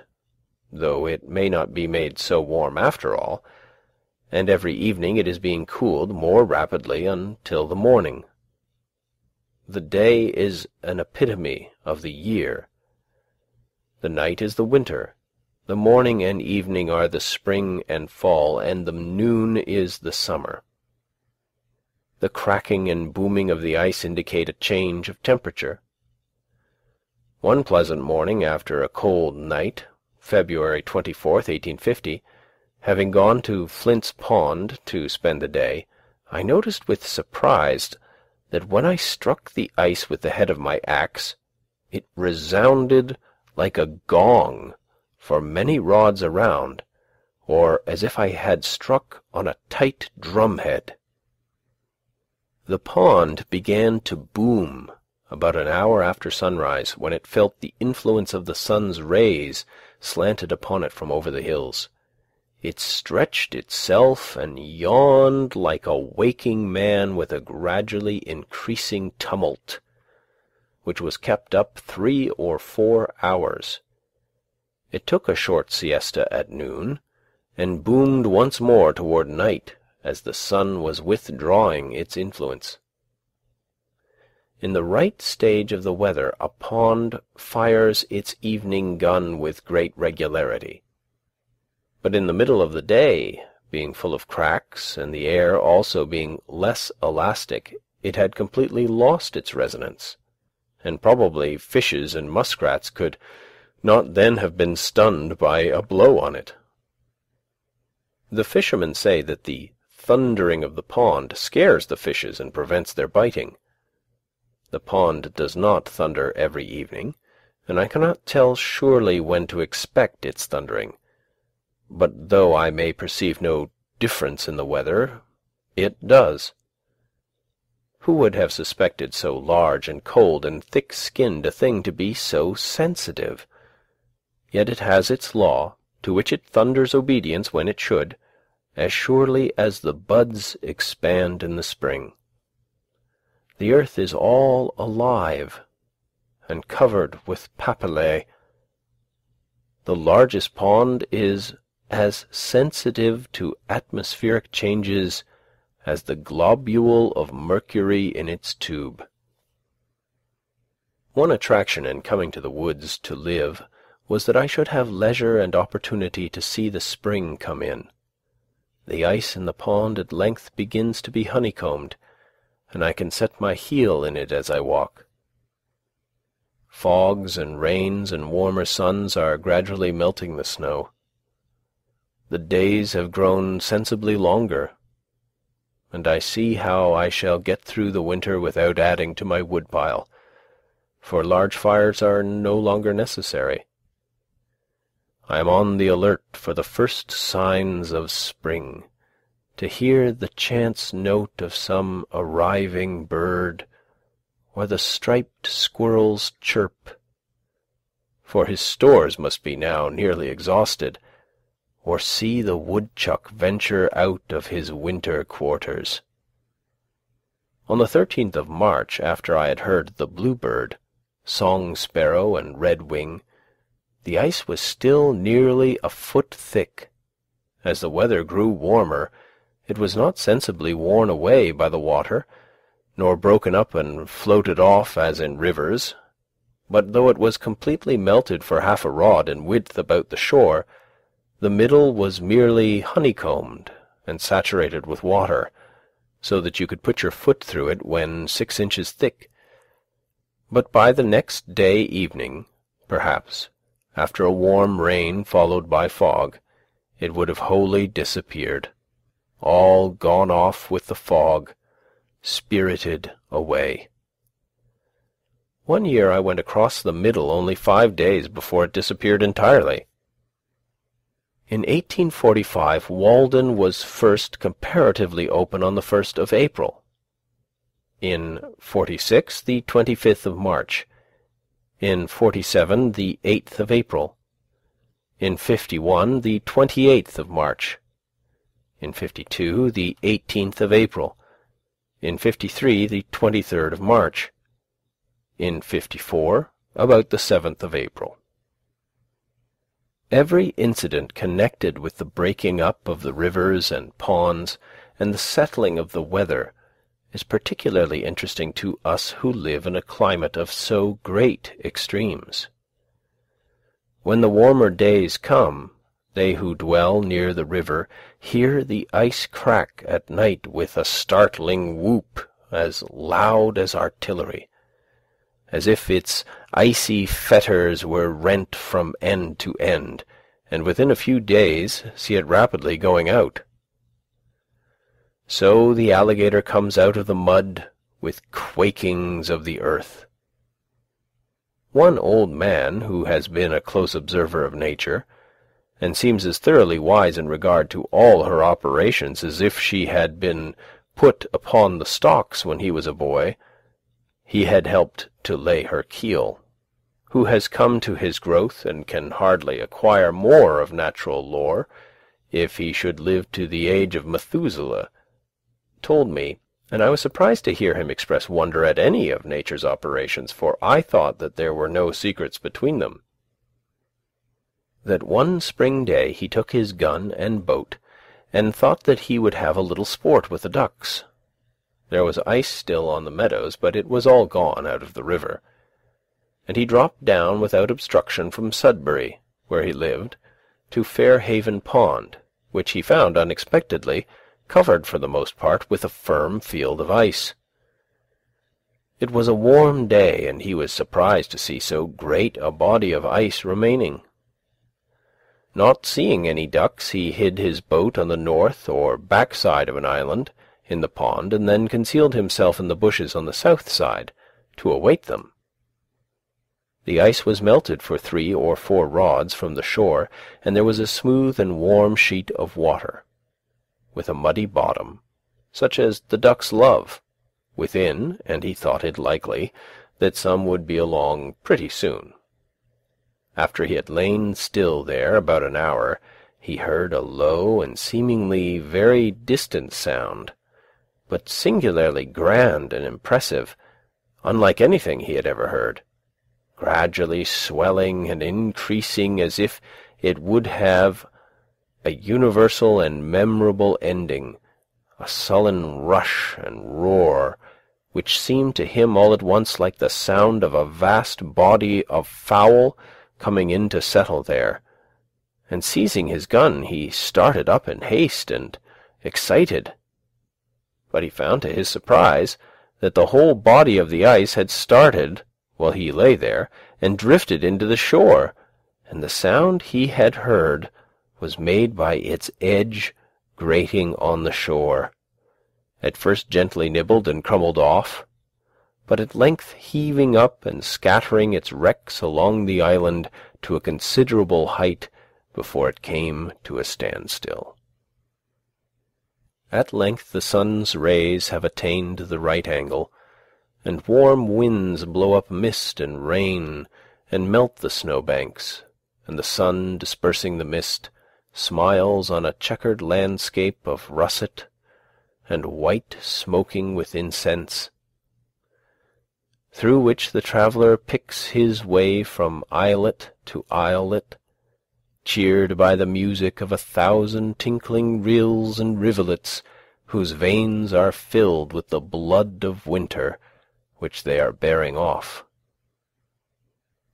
though it may not be made so warm after all, and every evening it is being cooled more rapidly until the morning. The day is an epitome of the year. The night is the winter, the morning and evening are the spring and fall, and the noon is the summer. The cracking and booming of the ice indicate a change of temperature. One pleasant morning after a cold night, February 24th, 1850, having gone to Flint's Pond to spend the day, I noticed with surprise that when I struck the ice with the head of my axe, it resounded like a gong for many rods around, or as if I had struck on a tight drumhead. The pond began to boom about an hour after sunrise, when it felt the influence of the sun's rays slanted upon it from over the hills. It stretched itself and yawned like a waking man with a gradually increasing tumult, which was kept up 3 or 4 hours. It took a short siesta at noon, and boomed once more toward night, as the sun was withdrawing its influence. In the right stage of the weather, a pond fires its evening gun with great regularity. But in the middle of the day, being full of cracks, and the air also being less elastic, it had completely lost its resonance, and probably fishes and muskrats could not then have been stunned by a blow on it. The fishermen say that the thundering of the pond scares the fishes and prevents their biting. The pond does not thunder every evening, and I cannot tell surely when to expect its thundering. But though I may perceive no difference in the weather, it does. Who would have suspected so large and cold and thick-skinned a thing to be so sensitive? Yet it has its law, to which it thunders obedience when it should, as surely as the buds expand in the spring. The earth is all alive, and covered with papillae. The largest pond is as sensitive to atmospheric changes as the globule of mercury in its tube. One attraction in coming to the woods to live was that I should have leisure and opportunity to see the spring come in. The ice in the pond at length begins to be honeycombed, and I can set my heel in it as I walk. Fogs and rains and warmer suns are gradually melting the snow. The days have grown sensibly longer, and I see how I shall get through the winter without adding to my woodpile, for large fires are no longer necessary. I am on the alert for the first signs of spring, to hear the chance note of some arriving bird, or the striped squirrel's chirp, for his stores must be now nearly exhausted, or see the woodchuck venture out of his winter quarters. On the 13th of March, after I had heard the bluebird, song sparrow, and redwing, the ice was still nearly a foot thick. As the weather grew warmer, it was not sensibly worn away by the water, nor broken up and floated off as in rivers, but though it was completely melted for half a rod in width about the shore, the middle was merely honeycombed and saturated with water, so that you could put your foot through it when 6 inches thick. But by the next day evening, perhaps, after a warm rain followed by fog, it would have wholly disappeared, all gone off with the fog, spirited away. One year I went across the middle only 5 days before it disappeared entirely. In 1845, Walden was first comparatively open on the 1st of April. In 46, the 25th of March. In 47, the 8th of April. In 51, the 28th of March. In 52, the 18th of April. In 53, the 23rd of March. In 54, about the 7th of April. Every incident connected with the breaking up of the rivers and ponds and the settling of the weather is particularly interesting to us who live in a climate of so great extremes. When the warmer days come, they who dwell near the river hear the ice crack at night with a startling whoop as loud as artillery, as if its icy fetters were rent from end to end, and within a few days see it rapidly going out. So the alligator comes out of the mud with quakings of the earth. One old man, who has been a close observer of nature, and seems as thoroughly wise in regard to all her operations as if she had been put upon the stocks when he was a boy, he had helped to lay her keel, who has come to his growth and can hardly acquire more of natural lore, if he should live to the age of Methuselah, told me, and I was surprised to hear him express wonder at any of nature's operations, for I thought that there were no secrets between them, that one spring day he took his gun and boat, and thought that he would have a little sport with the ducks. There was ice still on the meadows, but it was all gone out of the river, and he dropped down without obstruction from Sudbury, where he lived, to Fairhaven Pond, which he found unexpectedly covered for the most part with a firm field of ice. It was a warm day, and he was surprised to see so great a body of ice remaining. Not seeing any ducks, he hid his boat on the north or back side of an island in the pond, and then concealed himself in the bushes on the south side, to await them. The ice was melted for 3 or 4 rods from the shore, and there was a smooth and warm sheet of water, with a muddy bottom, such as the ducks love, within, and he thought it likely that some would be along pretty soon. After he had lain still there about an hour, he heard a low and seemingly very distant sound, but singularly grand and impressive, unlike anything he had ever heard, gradually swelling and increasing as if it would have a universal and memorable ending, a sullen rush and roar, which seemed to him all at once like the sound of a vast body of fowl coming in to settle there. And seizing his gun, he started up in haste and excited. But he found to his surprise that the whole body of the ice had started while he lay there, and drifted into the shore, and the sound he had heard was made by its edge grating on the shore, at first gently nibbled and crumbled off, but at length heaving up and scattering its wrecks along the island to a considerable height before it came to a standstill. At length the sun's rays have attained the right angle, and warm winds blow up mist and rain, and melt the snowbanks, and the sun, dispersing the mist, smiles on a checkered landscape of russet and white smoking with incense, through which the traveller picks his way from islet to islet, cheered by the music of 1,000 tinkling rills and rivulets, whose veins are filled with the blood of winter, which they are bearing off.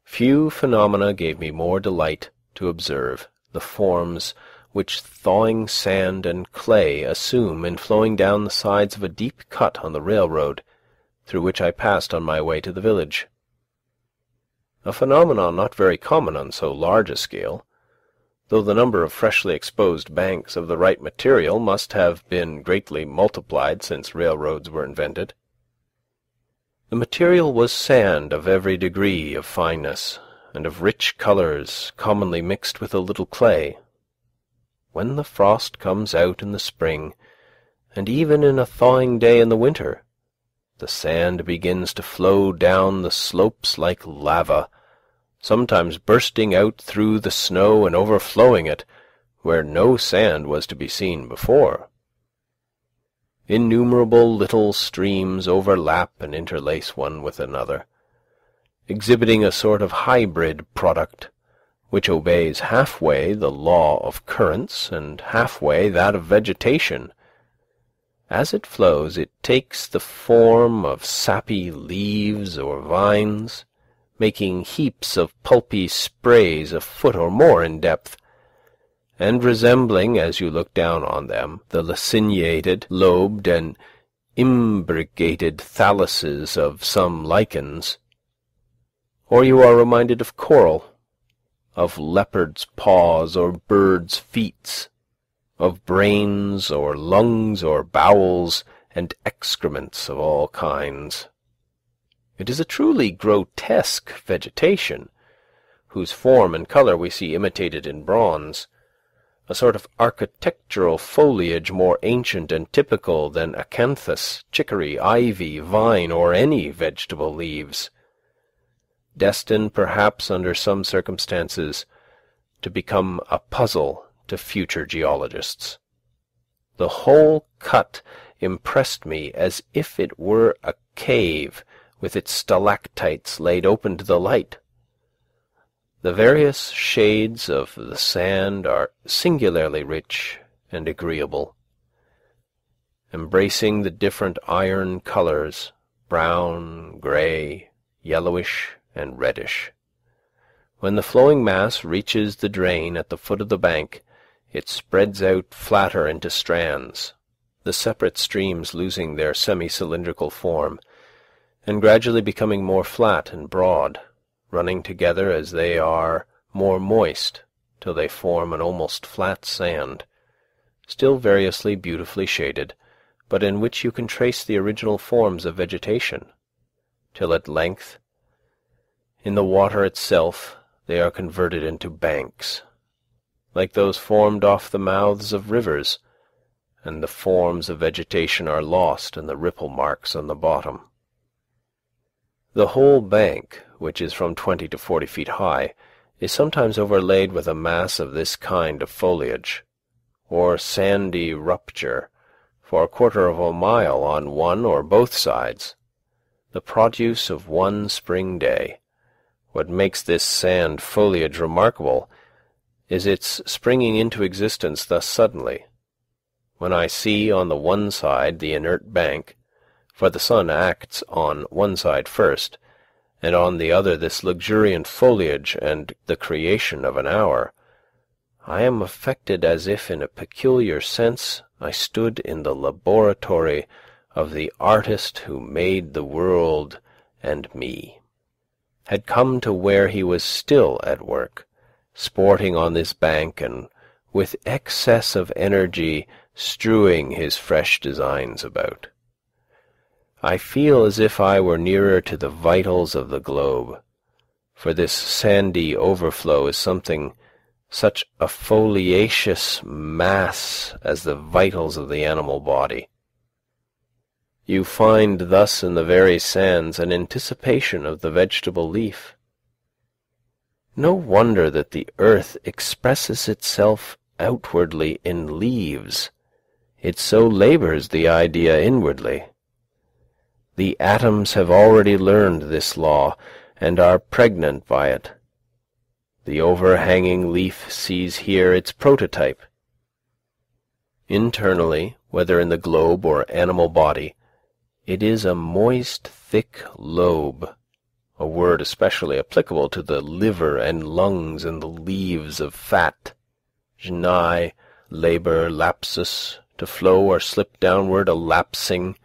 Few phenomena gave me more delight to observe the forms which thawing sand and clay assume in flowing down the sides of a deep cut on the railroad, through which I passed on my way to the village. A phenomenon not very common on so large a scale, though the number of freshly exposed banks of the right material must have been greatly multiplied since railroads were invented. The material was sand of every degree of fineness, and of rich colours, commonly mixed with a little clay. When the frost comes out in the spring, and even in a thawing day in the winter, the sand begins to flow down the slopes like lava, sometimes bursting out through the snow and overflowing it, where no sand was to be seen before. Innumerable little streams overlap and interlace one with another, exhibiting a sort of hybrid product, which obeys halfway the law of currents and halfway that of vegetation. As it flows, it takes the form of sappy leaves or vines, making heaps of pulpy sprays a foot or more in depth, and resembling, as you look down on them, the laciniated, lobed, and imbricated thalluses of some lichens. Or you are reminded of coral, of leopards' paws or birds' feet, of brains or lungs or bowels, and excrements of all kinds. It is a truly grotesque vegetation, whose form and colour we see imitated in bronze, a sort of architectural foliage more ancient and typical than acanthus, chicory, ivy, vine, or any vegetable leaves, destined perhaps under some circumstances to become a puzzle to future geologists. The whole cut impressed me as if it were a cave with its stalactites laid open to the light. The various shades of the sand are singularly rich and agreeable, embracing the different iron colours, brown, grey, yellowish, and reddish. When the flowing mass reaches the drain at the foot of the bank, it spreads out flatter into strands, the separate streams losing their semi-cylindrical form, and gradually becoming more flat and broad, running together as they are more moist, till they form an almost flat sand, still variously beautifully shaded, but in which you can trace the original forms of vegetation, till at length, in the water itself, they are converted into banks, like those formed off the mouths of rivers, and the forms of vegetation are lost in the ripple marks on the bottom. The whole bank, which is from 20 to 40 feet high, is sometimes overlaid with a mass of this kind of foliage, or sandy rupture, for a quarter of a mile on one or both sides, the produce of one spring day. What makes this sand foliage remarkable is its springing into existence thus suddenly. When I see on the one side the inert bank, for the sun acts on one side first, and on the other this luxuriant foliage and the creation of an hour, I am affected as if in a peculiar sense I stood in the laboratory of the artist who made the world and me, had come to where he was still at work, sporting on this bank and with excess of energy strewing his fresh designs about. I feel as if I were nearer to the vitals of the globe, for this sandy overflow is something such a foliaceous mass as the vitals of the animal body. You find thus in the very sands an anticipation of the vegetable leaf. No wonder that the earth expresses itself outwardly in leaves. It so labours the idea inwardly. The atoms have already learned this law, and are pregnant by it. The overhanging leaf sees here its prototype. Internally, whether in the globe or animal body, it is a moist, thick lobe, a word especially applicable to the liver and lungs and the leaves of fat. Genai, labor, lapsus, to flow or slip downward, a lapsing.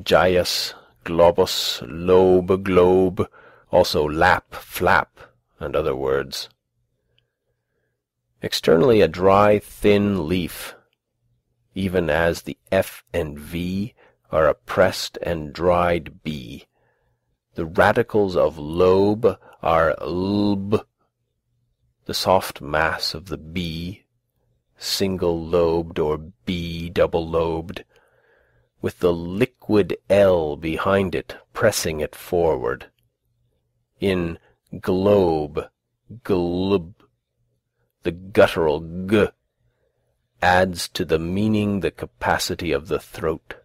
Gaius, globus, lobe, globe, also lap, flap, and other words. Externally a dry, thin leaf, even as the F and V are a pressed and dried B. The radicals of lobe are lb, the soft mass of the B, single-lobed or B double-lobed, with the liquid L behind it, pressing it forward. In globe, glb, the guttural g adds to the meaning the capacity of the throat.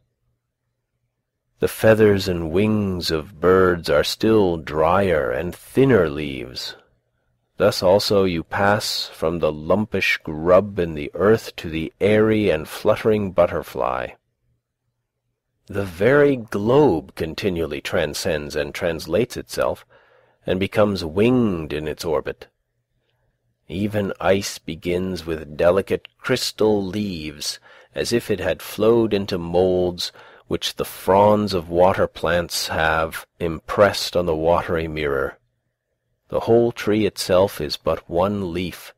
The feathers and wings of birds are still drier and thinner leaves. Thus also you pass from the lumpish grub in the earth to the airy and fluttering butterfly. The very globe continually transcends and translates itself, and becomes winged in its orbit. Even ice begins with delicate crystal leaves, as if it had flowed into moulds which the fronds of water plants have impressed on the watery mirror. The whole tree itself is but one leaf,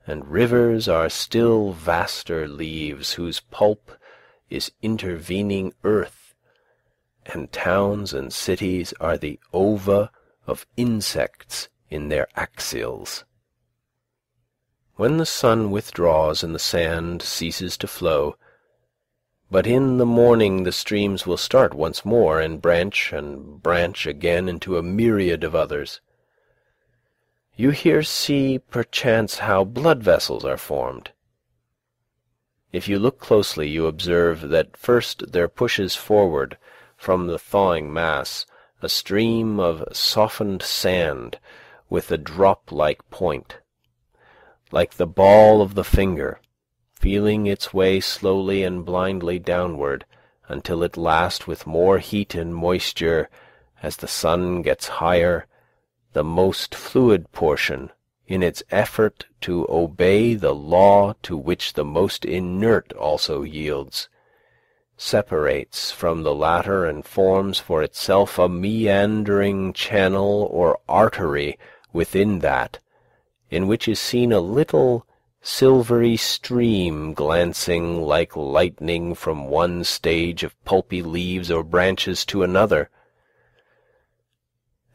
and rivers are still vaster leaves whose pulp is intervening earth, and towns and cities are the ova of insects in their axils. When the sun withdraws and the sand ceases to flow, but in the morning the streams will start once more and branch again into a myriad of others. You here see perchance how blood vessels are formed. If you look closely, you observe that first there pushes forward from the thawing mass a stream of softened sand with a drop-like point, like the ball of the finger, feeling its way slowly and blindly downward until at last, with more heat and moisture, as the sun gets higher, the most fluid portion, in its effort to obey the law to which the most inert also yields, separates from the latter and forms for itself a meandering channel or artery within that, in which is seen a little silvery stream glancing like lightning from one stage of pulpy leaves or branches to another.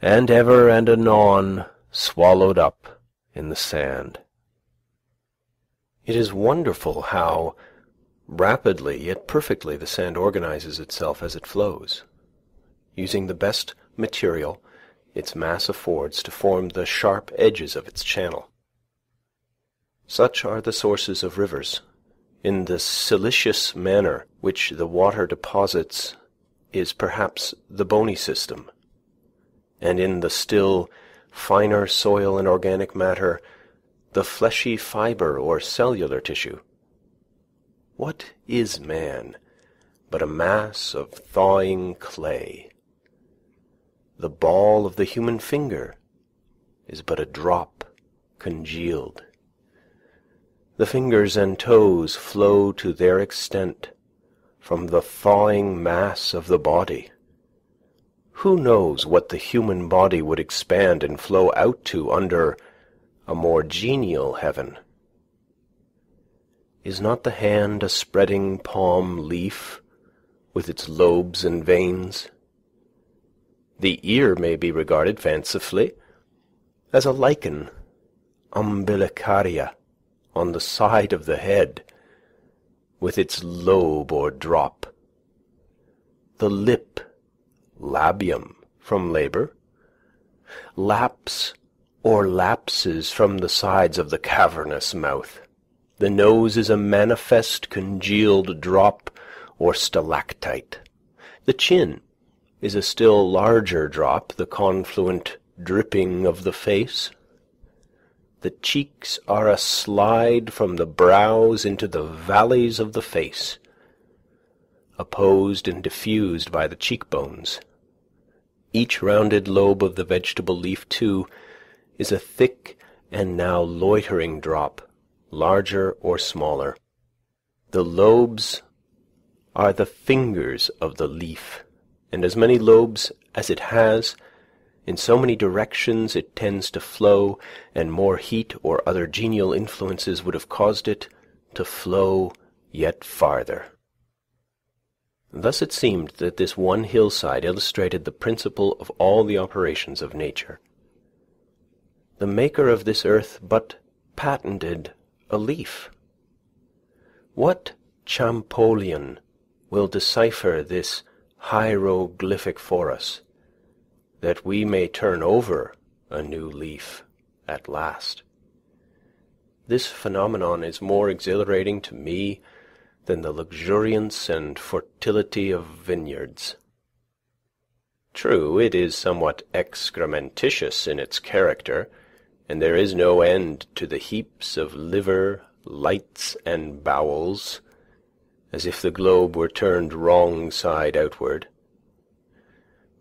and ever and anon swallowed up in the sand. It is wonderful how rapidly yet perfectly the sand organizes itself as it flows, using the best material its mass affords to form the sharp edges of its channel. Such are the sources of rivers. In the silicious manner which the water deposits is perhaps the bony system, and in the still finer soil and organic matter the fleshy fiber or cellular tissue. What is man but a mass of thawing clay? The ball of the human finger is but a drop congealed. The fingers and toes flow to their extent from the thawing mass of the body. Who knows what the human body would expand and flow out to under a more genial heaven? Is not the hand a spreading palm leaf with its lobes and veins? The ear may be regarded fancifully as a lichen, umbilicaria, on the side of the head, with its lobe or drop. The lip, labium, from labour, laps or lapses from the sides of the cavernous mouth. The nose is a manifest congealed drop or stalactite. The chin is a still larger drop, the confluent dripping of the face. The cheeks are a slide from the brows into the valleys of the face, opposed and diffused by the cheekbones. Each rounded lobe of the vegetable leaf, too, is a thick and now loitering drop, larger or smaller. The lobes are the fingers of the leaf, and as many lobes as it has, in so many directions it tends to flow, and more heat or other genial influences would have caused it to flow yet farther. Thus it seemed that this one hillside illustrated the principle of all the operations of nature. The maker of this earth but patented a leaf. What Champollion will decipher this hieroglyphic for us, that we may turn over a new leaf at last? This phenomenon is more exhilarating to me than the luxuriance and fertility of vineyards. True, it is somewhat excrementitious in its character, and there is no end to the heaps of liver, lights, and bowels, as if the globe were turned wrong side outward.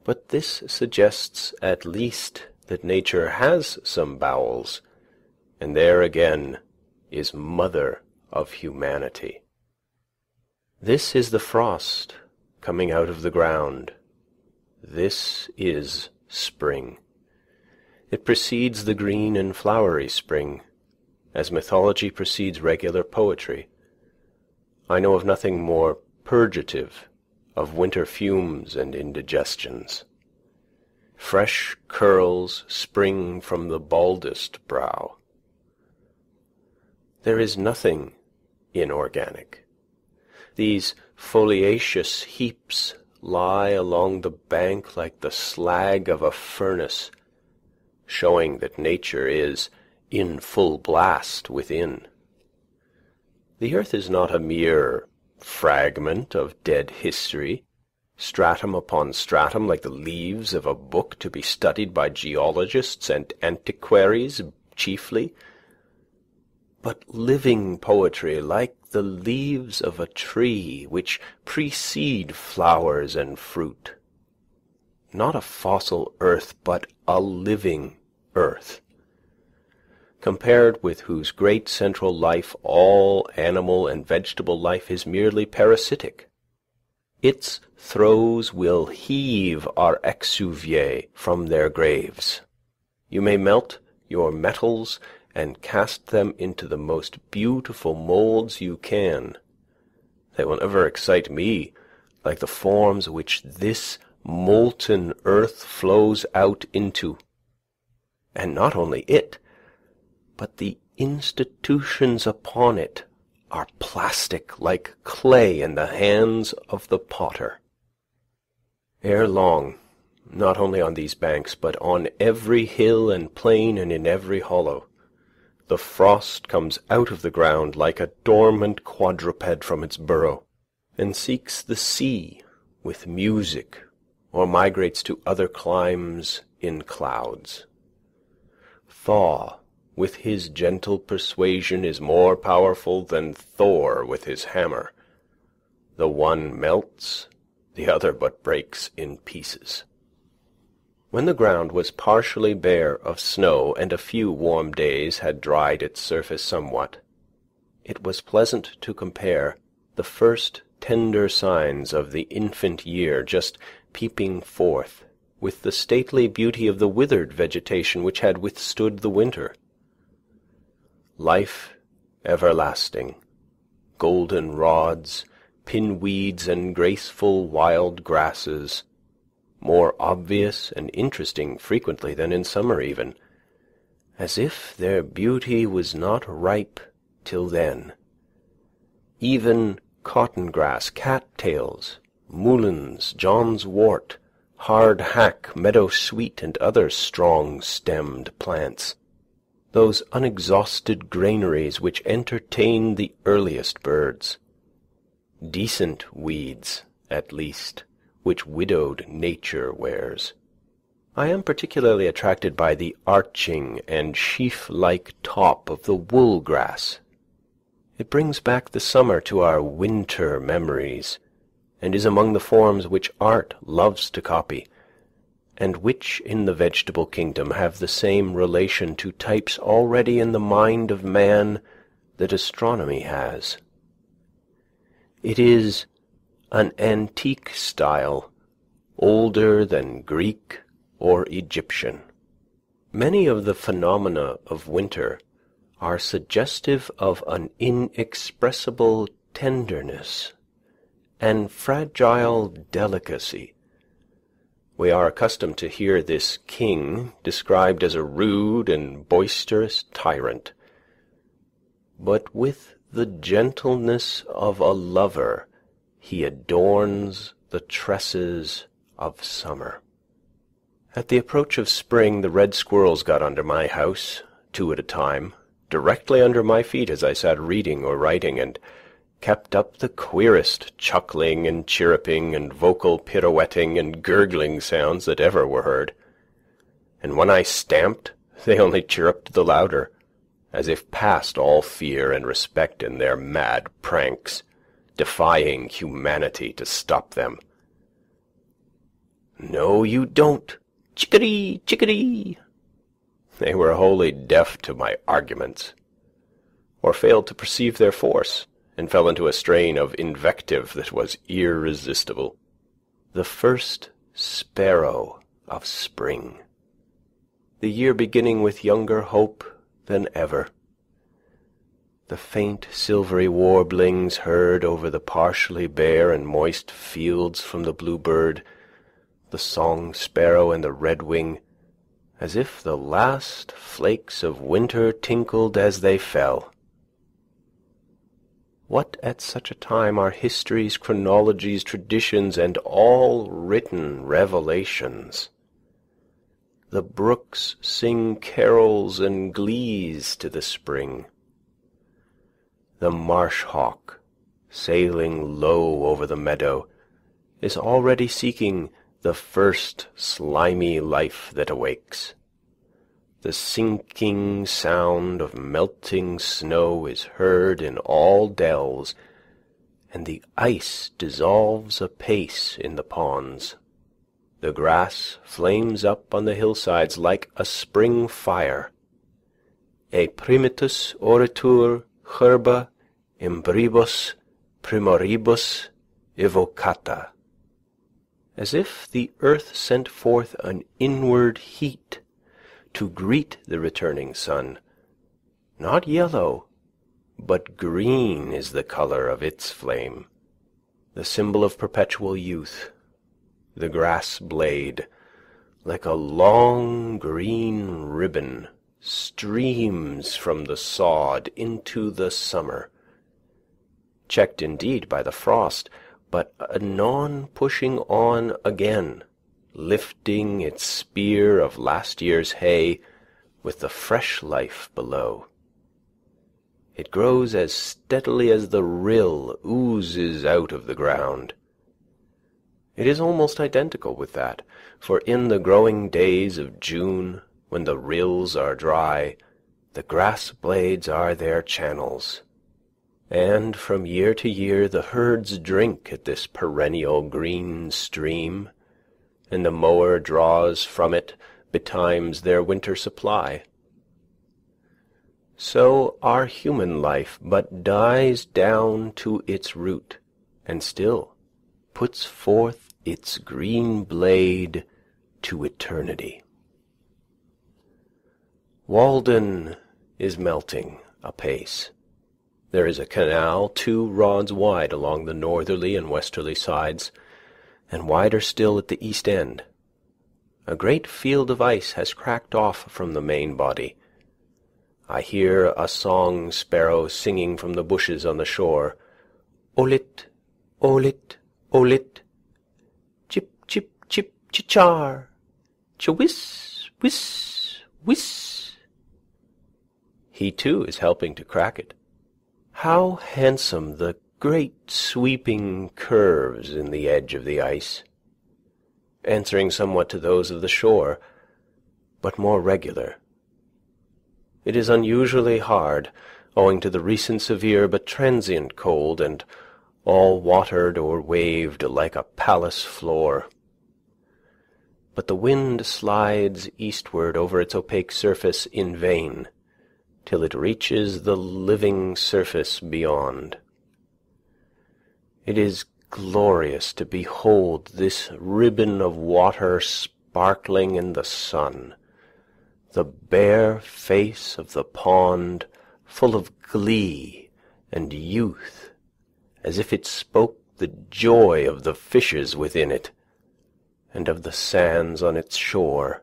But this suggests at least that nature has some bowels, and there again is mother of humanity. This is the frost coming out of the ground. This is spring. It precedes the green and flowery spring, as mythology precedes regular poetry. I know of nothing more purgative of winter fumes and indigestions. Fresh curls spring from the baldest brow. There is nothing inorganic. These foliaceous heaps lie along the bank like the slag of a furnace, showing that nature is in full blast within. The earth is not a mere fragment of dead history, stratum upon stratum like the leaves of a book to be studied by geologists and antiquaries chiefly, but living poetry like the leaves of a tree which precede flowers and fruit. Not a fossil earth, but a living earth, compared with whose great central life all animal and vegetable life is merely parasitic. Its throes will heave our exuviae from their graves. You may melt your metals and cast them into the most beautiful moulds you can. They will never excite me like the forms which this molten earth flows out into. And not only it, but the institutions upon it are plastic like clay in the hands of the potter. Ere long, not only on these banks, but on every hill and plain and in every hollow, the frost comes out of the ground like a dormant quadruped from its burrow, and seeks the sea with music, or migrates to other climes in clouds. Thaw, with his gentle persuasion, is more powerful than Thor with his hammer. The one melts, the other but breaks in pieces. When the ground was partially bare of snow and a few warm days had dried its surface somewhat, it was pleasant to compare the first tender signs of the infant year just peeping forth with the stately beauty of the withered vegetation which had withstood the winter. Life everlasting, golden rods, pinweeds, and graceful wild grasses, more obvious and interesting frequently than in summer even, as if their beauty was not ripe till then. Even cotton-grass, cat-tails, moulins, John's wort, hard-hack, meadow-sweet, and other strong-stemmed plants, those unexhausted granaries which entertain the earliest birds, decent weeds, at least, which widowed nature wears. I am particularly attracted by the arching and sheaf-like top of the wool grass. It brings back the summer to our winter memories, and is among the forms which art loves to copy, and which in the vegetable kingdom have the same relation to types already in the mind of man that astronomy has. It is an antique style, older than Greek or Egyptian. Many of the phenomena of winter are suggestive of an inexpressible tenderness and fragile delicacy. We are accustomed to hear this king described as a rude and boisterous tyrant, but with the gentleness of a lover he adorns the tresses of summer. At the approach of spring, the red squirrels got under my house, 2 at a time, directly under my feet as I sat reading or writing, and kept up the queerest chuckling and chirruping and vocal pirouetting and gurgling sounds that ever were heard. And when I stamped, they only chirruped the louder, as if past all fear and respect in their mad pranks, defying humanity to stop them. "No, you don't! Chickadee, chickadee!" They were wholly deaf to my arguments, or failed to perceive their force, and fell into a strain of invective that was irresistible. The first sparrow of spring. The year beginning with younger hope than ever. The faint silvery warblings heard over the partially bare and moist fields from the bluebird, the song sparrow and the redwing, as if the last flakes of winter tinkled as they fell. What at such a time are histories, chronologies, traditions, and all written revelations? The brooks sing carols and glees to the spring. The marsh hawk, sailing low over the meadow, is already seeking the first slimy life that awakes. The sinking sound of melting snow is heard in all dells, and the ice dissolves apace in the ponds. The grass flames up on the hillsides like a spring fire. E primitus oritur herba imbribus primoribus evocata. As if the earth sent forth an inward heat to greet the returning sun. Not yellow, but green is the color of its flame, the symbol of perpetual youth, the grass blade, like a long green ribbon, streams from the sod into the summer, checked indeed by the frost, but anon pushing on again, lifting its spear of last year's hay with the fresh life below. It grows as steadily as the rill oozes out of the ground. It is almost identical with that, for in the growing days of June, when the rills are dry, the grass blades are their channels, and from year to year the herds drink at this perennial green stream, and the mower draws from it betimes their winter supply. So our human life but dies down to its root, and still puts forth its green blade to eternity. Walden is melting apace. There is a canal 2 rods wide along the northerly and westerly sides, and wider still at the east end. A great field of ice has cracked off from the main body. I hear a song sparrow singing from the bushes on the shore. Olit, olit, olit. Chip, chip, chip, chichar. Chawis, whis, whis. He, too, is helping to crack it. How handsome the great sweeping curves in the edge of the ice, answering somewhat to those of the shore, but more regular. It is unusually hard, owing to the recent severe but transient cold, and all watered or waved like a palace floor. But the wind slides eastward over its opaque surface in vain, till it reaches the living surface beyond. It is glorious to behold this ribbon of water sparkling in the sun, the bare face of the pond full of glee and youth, as if it spoke the joy of the fishes within it, and of the sands on its shore.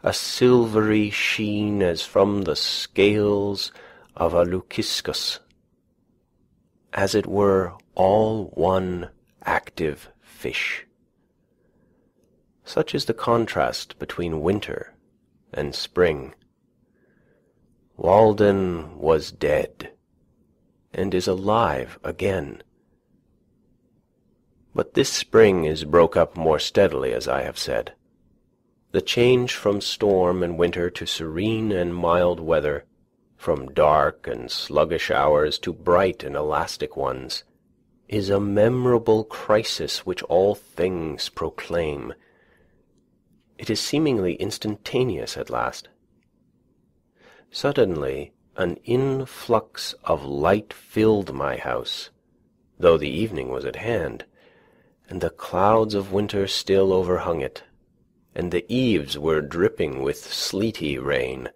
A silvery sheen as from the scales of a leuciscus, as it were all one active fish. Such is the contrast between winter and spring. Walden was dead, and is alive again. But this spring is broke up more steadily, as I have said. The change from storm and winter to serene and mild weather, from dark and sluggish hours to bright and elastic ones, is a memorable crisis which all things proclaim. It is seemingly instantaneous at last. Suddenly an influx of light filled my house, though the evening was at hand, and the clouds of winter still overhung it, and the eaves were dripping with sleety rain.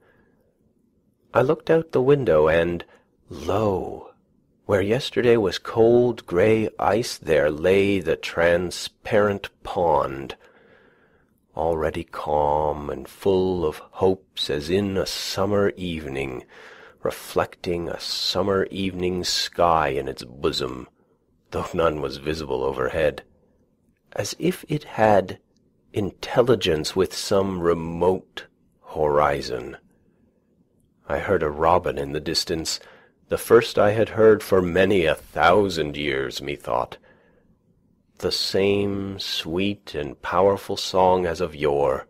I looked out the window, and, lo, where yesterday was cold grey ice, there lay the transparent pond, already calm and full of hopes as in a summer evening, reflecting a summer evening sky in its bosom, though none was visible overhead, as if it had intelligence with some remote horizon. I heard a robin in the distance, the first I had heard for many 1,000 years, methought. The same sweet and powerful song as of yore.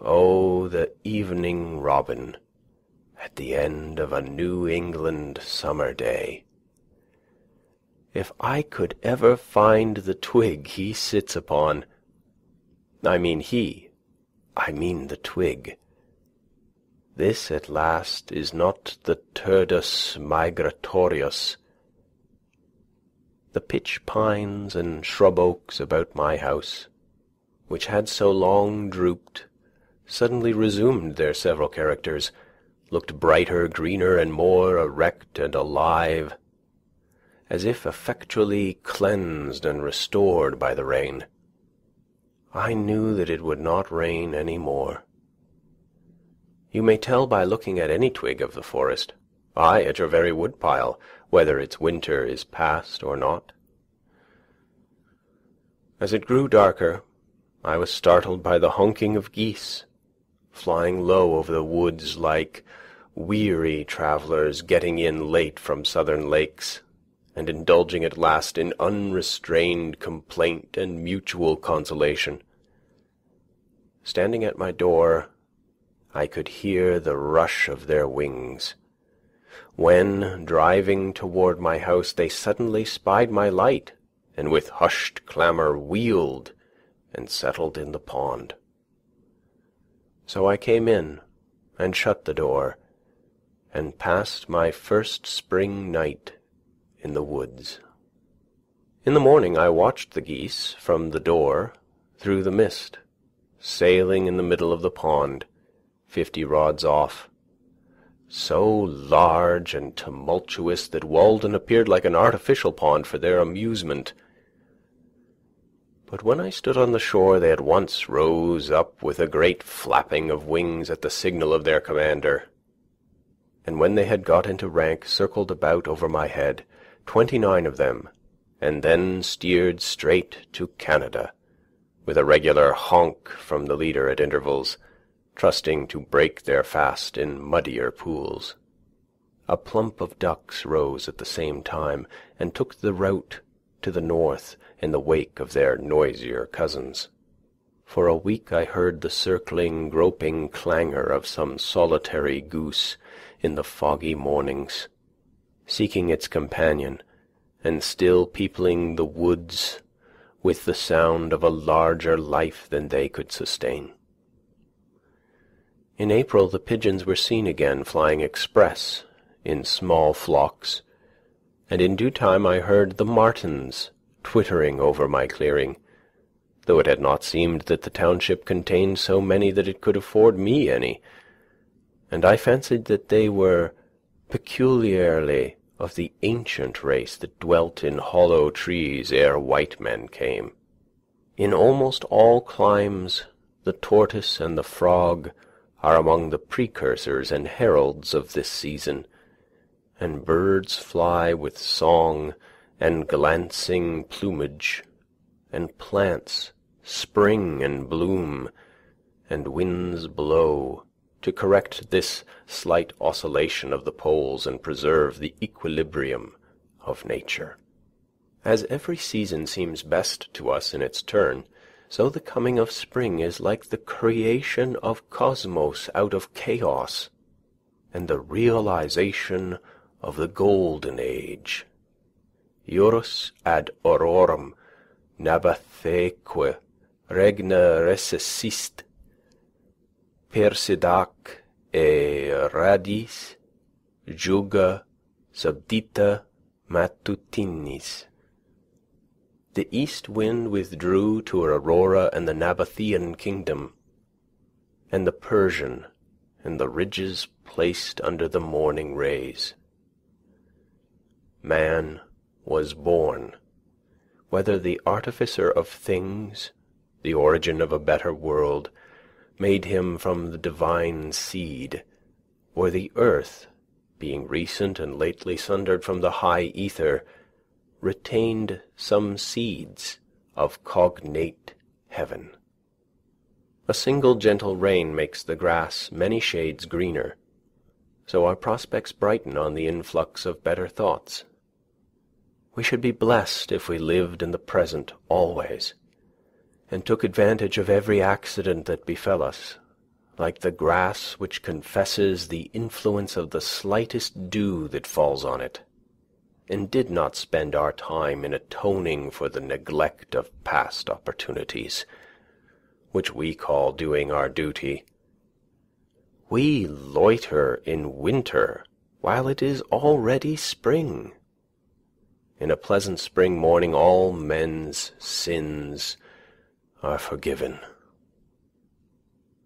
Oh, the evening robin, at the end of a New England summer day. If I could ever find the twig he sits upon, I mean the twig. This at last is not the Turdus migratorius. The pitch pines and shrub oaks about my house, which had so long drooped, suddenly resumed their several characters, looked brighter, greener, and more erect and alive, as if effectually cleansed and restored by the rain. I knew that it would not rain any more. You may tell by looking at any twig of the forest, aye, at your very woodpile, whether its winter is past or not. As it grew darker, I was startled by the honking of geese, flying low over the woods like weary travellers getting in late from southern lakes, and indulging at last in unrestrained complaint and mutual consolation. Standing at my door, I could hear the rush of their wings, when, driving toward my house, they suddenly spied my light, and with hushed clamour wheeled and settled in the pond. So I came in and shut the door, and passed my first spring night in the woods. In the morning I watched the geese from the door through the mist, sailing in the middle of the pond, 50 rods off, so large and tumultuous that Walden appeared like an artificial pond for their amusement. But when I stood on the shore, they at once rose up with a great flapping of wings at the signal of their commander, and when they had got into rank, circled about over my head, 29 of them, and then steered straight to Canada, with a regular honk from the leader at intervals, trusting to break their fast in muddier pools. A plump of ducks rose at the same time, and took the route to the north in the wake of their noisier cousins. For a week I heard the circling, groping clangor of some solitary goose in the foggy mornings, seeking its companion, and still peopling the woods with the sound of a larger life than they could sustain. In April the pigeons were seen again flying express in small flocks, and in due time I heard the martins twittering over my clearing, though it had not seemed that the township contained so many that it could afford me any, and I fancied that they were peculiarly of the ancient race that dwelt in hollow trees ere white men came. In almost all climes the tortoise and the frog are among the precursors and heralds of this season, and birds fly with song and glancing plumage, and plants spring and bloom, and winds blow to correct this slight oscillation of the poles and preserve the equilibrium of nature. As every season seems best to us in its turn, so the coming of spring is like the creation of cosmos out of chaos, and the realization of the golden age. Iurus ad auroram nabatheque regna recessist, persidac e radis juga subdita matutinis. The east wind withdrew to Aurora and the Nabathean kingdom, and the Persian and the ridges placed under the morning rays. Man was born, whether the artificer of things, the origin of a better world, made him from the divine seed, or the earth, being recent and lately sundered from the high ether, retained some seeds of cognate heaven. A single gentle rain makes the grass many shades greener, so our prospects brighten on the influx of better thoughts. We should be blessed if we lived in the present always, and took advantage of every accident that befell us, like the grass which confesses the influence of the slightest dew that falls on it, and did not spend our time in atoning for the neglect of past opportunities, which we call doing our duty. We loiter in winter while it is already spring. In a pleasant spring morning all men's sins are forgiven.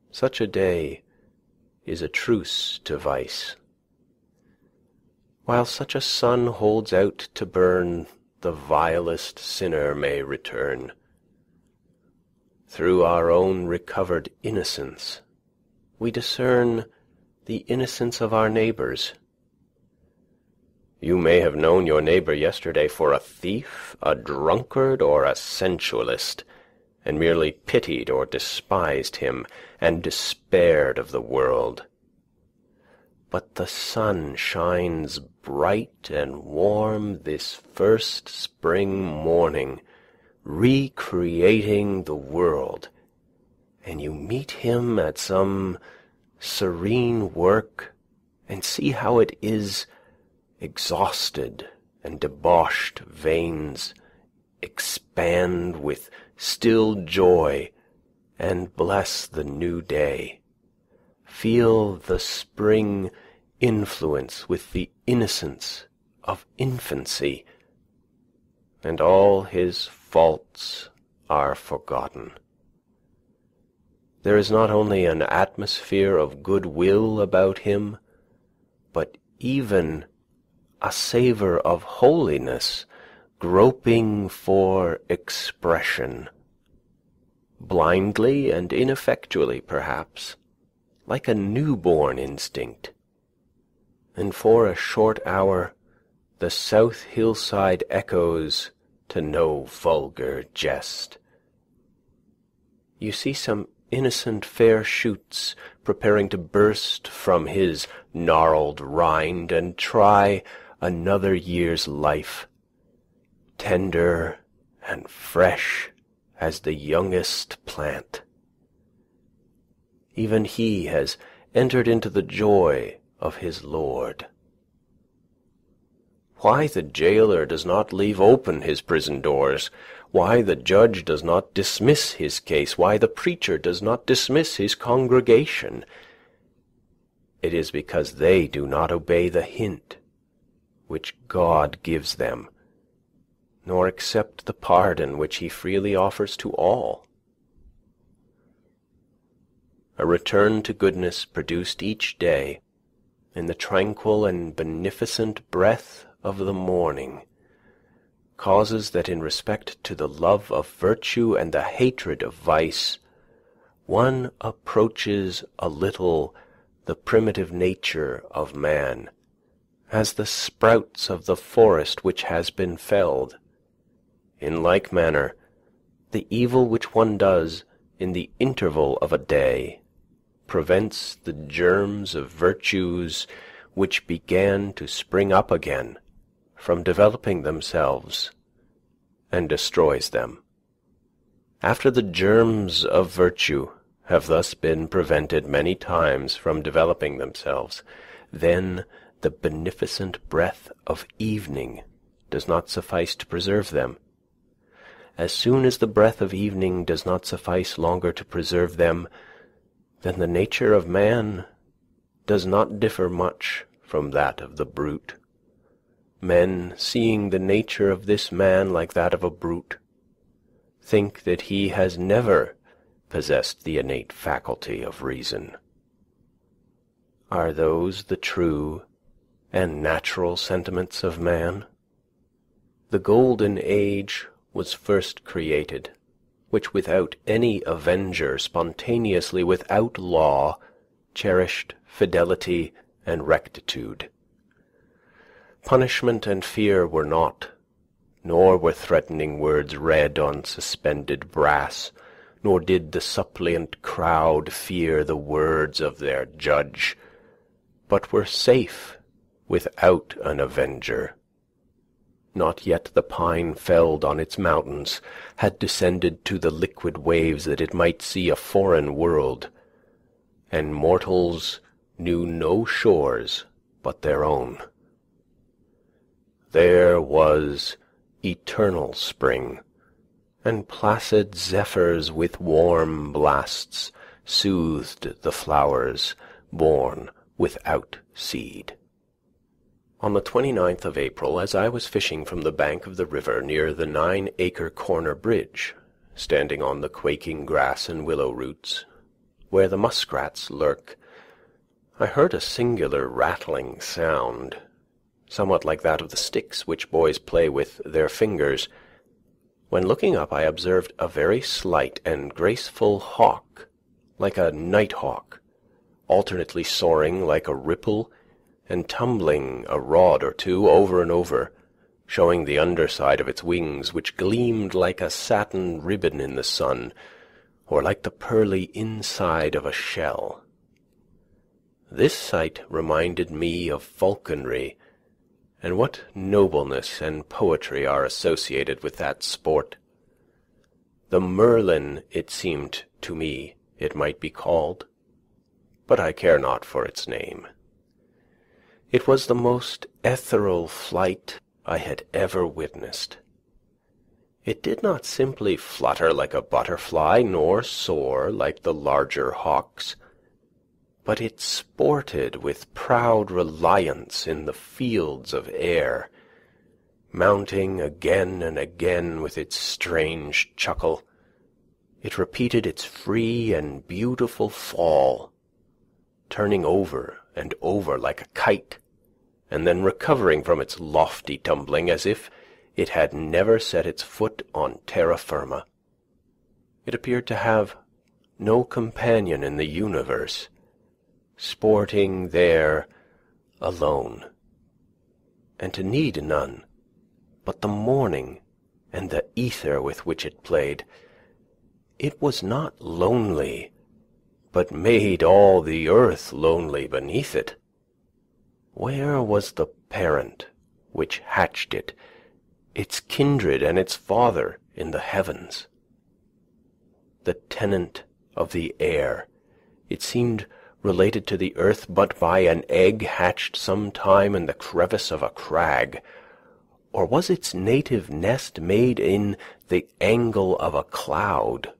Such a day is a truce to vice. While such a sun holds out to burn, the vilest sinner may return. Through our own recovered innocence, we discern the innocence of our neighbours. You may have known your neighbour yesterday for a thief, a drunkard, or a sensualist, and merely pitied or despised him, and despaired of the world. But the sun shines bright and warm this first spring morning, recreating the world, and you meet him at some serene work, and see how it is exhausted and debauched veins expand with still joy and bless the new day. Feel the spring influence with the innocence of infancy, and all his faults are forgotten. There is not only an atmosphere of goodwill about him, but even a savour of holiness groping for expression, blindly and ineffectually perhaps, like a newborn instinct. And for a short hour the south hillside echoes to no vulgar jest. You see some innocent fair shoots preparing to burst from his gnarled rind and try another year's life, tender and fresh as the youngest plant. Even he has entered into the joy of his Lord. Why the jailer does not leave open his prison doors, why the judge does not dismiss his case, why the preacher does not dismiss his congregation, it is because they do not obey the hint which God gives them, nor accept the pardon which he freely offers to all. A return to goodness produced each day, in the tranquil and beneficent breath of the morning, causes that in respect to the love of virtue and the hatred of vice, one approaches a little the primitive nature of man, as the sprouts of the forest which has been felled. In like manner, the evil which one does in the interval of a day prevents the germs of virtues which began to spring up again from developing themselves, and destroys them. After the germs of virtue have thus been prevented many times from developing themselves, then the beneficent breath of evening does not suffice to preserve them. As soon as the breath of evening does not suffice longer to preserve them, then the nature of man does not differ much from that of the brute. Men, seeing the nature of this man like that of a brute, think that he has never possessed the innate faculty of reason. Are those the true and natural sentiments of man? The golden age was first created, which without any avenger, spontaneously without law, cherished fidelity and rectitude. Punishment and fear were not, nor were threatening words read on suspended brass, nor did the suppliant crowd fear the words of their judge, but were safe without an avenger. Not yet the pine felled on its mountains had descended to the liquid waves that it might see a foreign world, and mortals knew no shores but their own. There was eternal spring, and placid zephyrs with warm blasts soothed the flowers born without seed. On the 29th of April, as I was fishing from the bank of the river near the 9-acre corner bridge, standing on the quaking grass and willow roots, where the muskrats lurk, I heard a singular rattling sound, somewhat like that of the sticks which boys play with their fingers. When looking up, I observed a very slight and graceful hawk, like a night-hawk, alternately soaring like a ripple and tumbling a rod or two over and over, showing the underside of its wings, which gleamed like a satin ribbon in the sun, or like the pearly inside of a shell. This sight reminded me of falconry, and what nobleness and poetry are associated with that sport. The merlin, it seemed to me, it might be called, but I care not for its name. It was the most ethereal flight I had ever witnessed. It did not simply flutter like a butterfly, nor soar like the larger hawks, but it sported with proud reliance in the fields of air, mounting again and again with its strange chuckle. It repeated its free and beautiful fall, turning over and over like a kite, and then recovering from its lofty tumbling as if it had never set its foot on terra firma. It appeared to have no companion in the universe, sporting there alone, and to need none but the morning and the ether with which it played. It was not lonely, but made all the earth lonely beneath it. Where was the parent which hatched it, its kindred and its father in the heavens? The tenant of the air, it seemed related to the earth but by an egg hatched some time in the crevice of a crag, or was its native nest made in the angle of a cloud,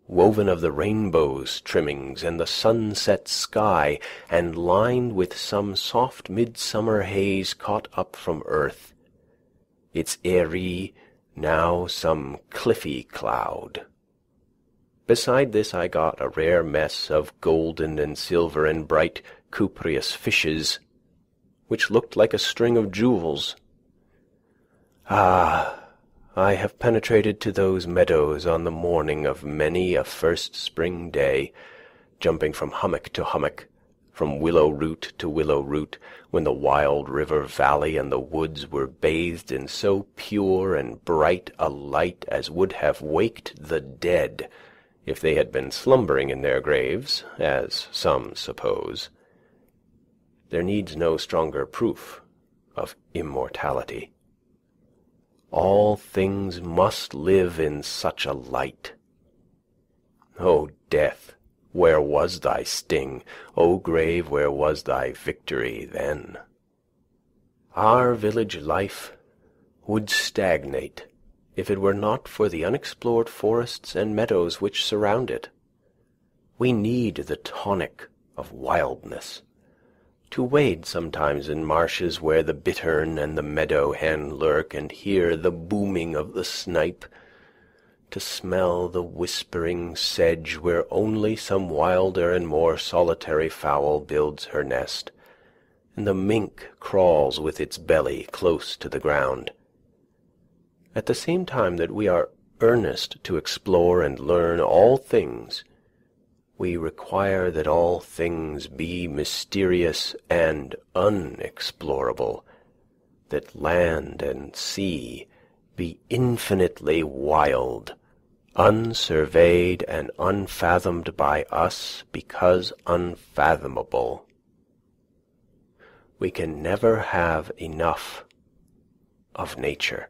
woven of the rainbow's trimmings and the sunset sky, and lined with some soft midsummer haze caught up from earth, its eyrie now some cliffy cloud? Beside this I got a rare mess of golden and silver and bright cupreous fishes, which looked like a string of jewels. Ah, I have penetrated to those meadows on the morning of many a first spring day, jumping from hummock to hummock, from willow root to willow root, when the wild river valley and the woods were bathed in so pure and bright a light as would have waked the dead, if they had been slumbering in their graves, as some suppose. There needs no stronger proof of immortality. All things must live in such a light. O death, where was thy sting? O grave, where was thy victory then? Our village life would stagnate if it were not for the unexplored forests and meadows which surround it. We need the tonic of wildness, to wade sometimes in marshes where the bittern and the meadow hen lurk and hear the booming of the snipe, to smell the whispering sedge where only some wilder and more solitary fowl builds her nest, and the mink crawls with its belly close to the ground. At the same time that we are earnest to explore and learn all things, we require that all things be mysterious and unexplorable, that land and sea be infinitely wild, unsurveyed and unfathomed by us because unfathomable. We can never have enough of nature.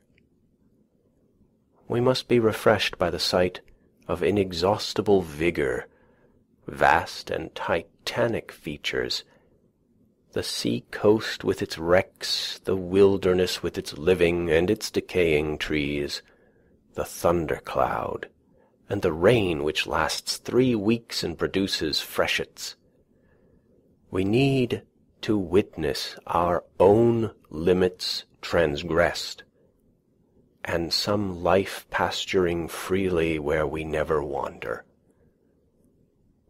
We must be refreshed by the sight of inexhaustible vigor, vast and titanic features, the sea-coast with its wrecks, the wilderness with its living and its decaying trees, the thundercloud, and the rain which lasts 3 weeks and produces freshets. We need to witness our own limits transgressed, and some life pasturing freely where we never wander.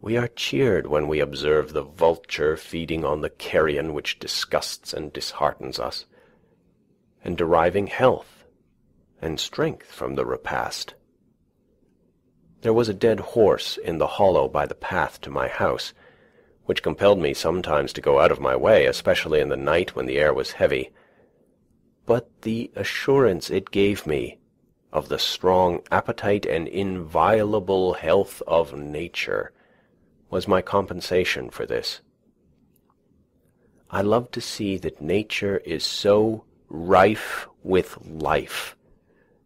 We are cheered when we observe the vulture feeding on the carrion which disgusts and disheartens us, and deriving health and strength from the repast. There was a dead horse in the hollow by the path to my house, which compelled me sometimes to go out of my way, especially in the night when the air was heavy. But the assurance it gave me of the strong appetite and inviolable health of nature was my compensation for this. I love to see that nature is so rife with life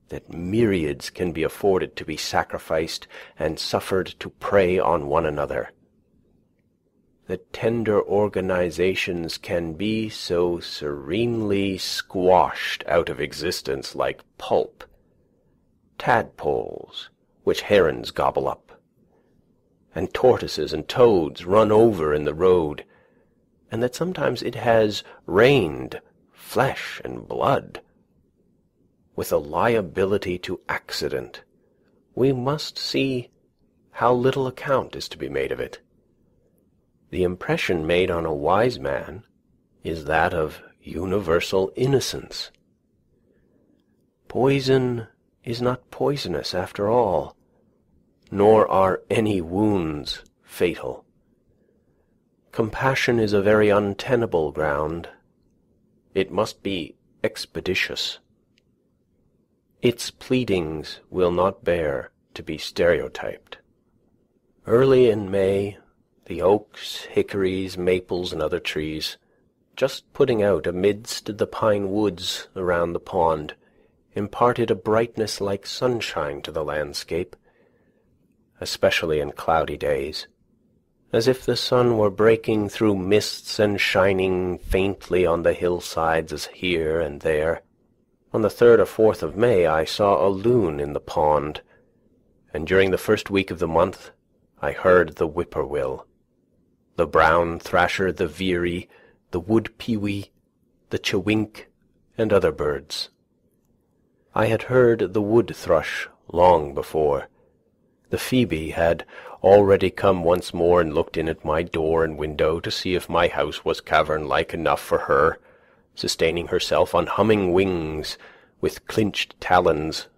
that myriads can be afforded to be sacrificed and suffered to prey on one another, that tender organizations can be so serenely squashed out of existence like pulp, tadpoles which herons gobble up, and tortoises and toads run over in the road, and that sometimes it has rained flesh and blood. With a liability to accident, we must see how little account is to be made of it. The impression made on a wise man is that of universal innocence. Poison is not poisonous after all, nor are any wounds fatal. Compassion is a very untenable ground. It must be expeditious. Its pleadings will not bear to be stereotyped. Early in May, the oaks, hickories, maples, and other trees, just putting out amidst the pine woods around the pond, imparted a brightness like sunshine to the landscape, especially in cloudy days, as if the sun were breaking through mists and shining faintly on the hillsides as here and there. On the 3rd or 4th of May I saw a loon in the pond, and during the first week of the month I heard the whippoorwill, the brown thrasher, the veery, the wood pewee, the chewink, and other birds. I had heard the wood thrush long before. The phoebe had already come once more and looked in at my door and window to see if my house was cavern-like enough for her, sustaining herself on humming wings with clinched talons,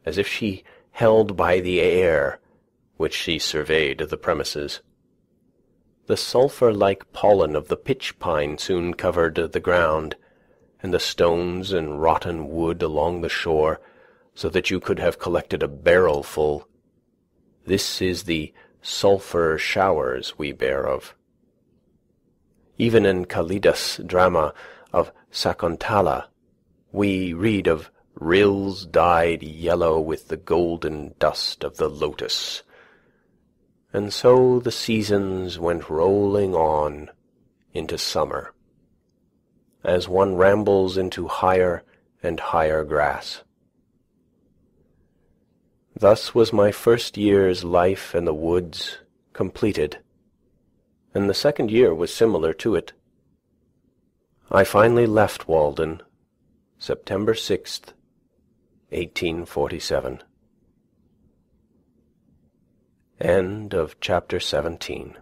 as if she held by the air, which she surveyed the premises. The sulphur-like pollen of the pitch-pine soon covered the ground, and the stones and rotten wood along the shore, so that you could have collected a barrelful. This is the sulphur showers we bear of. Even in Kalidas' drama of Sakuntala, we read of rills dyed yellow with the golden dust of the lotus. And so the seasons went rolling on into summer, as one rambles into higher and higher grass. Thus was my first year's life in the woods completed, and the second year was similar to it. I finally left Walden, September 6th, 1847. End of chapter 17.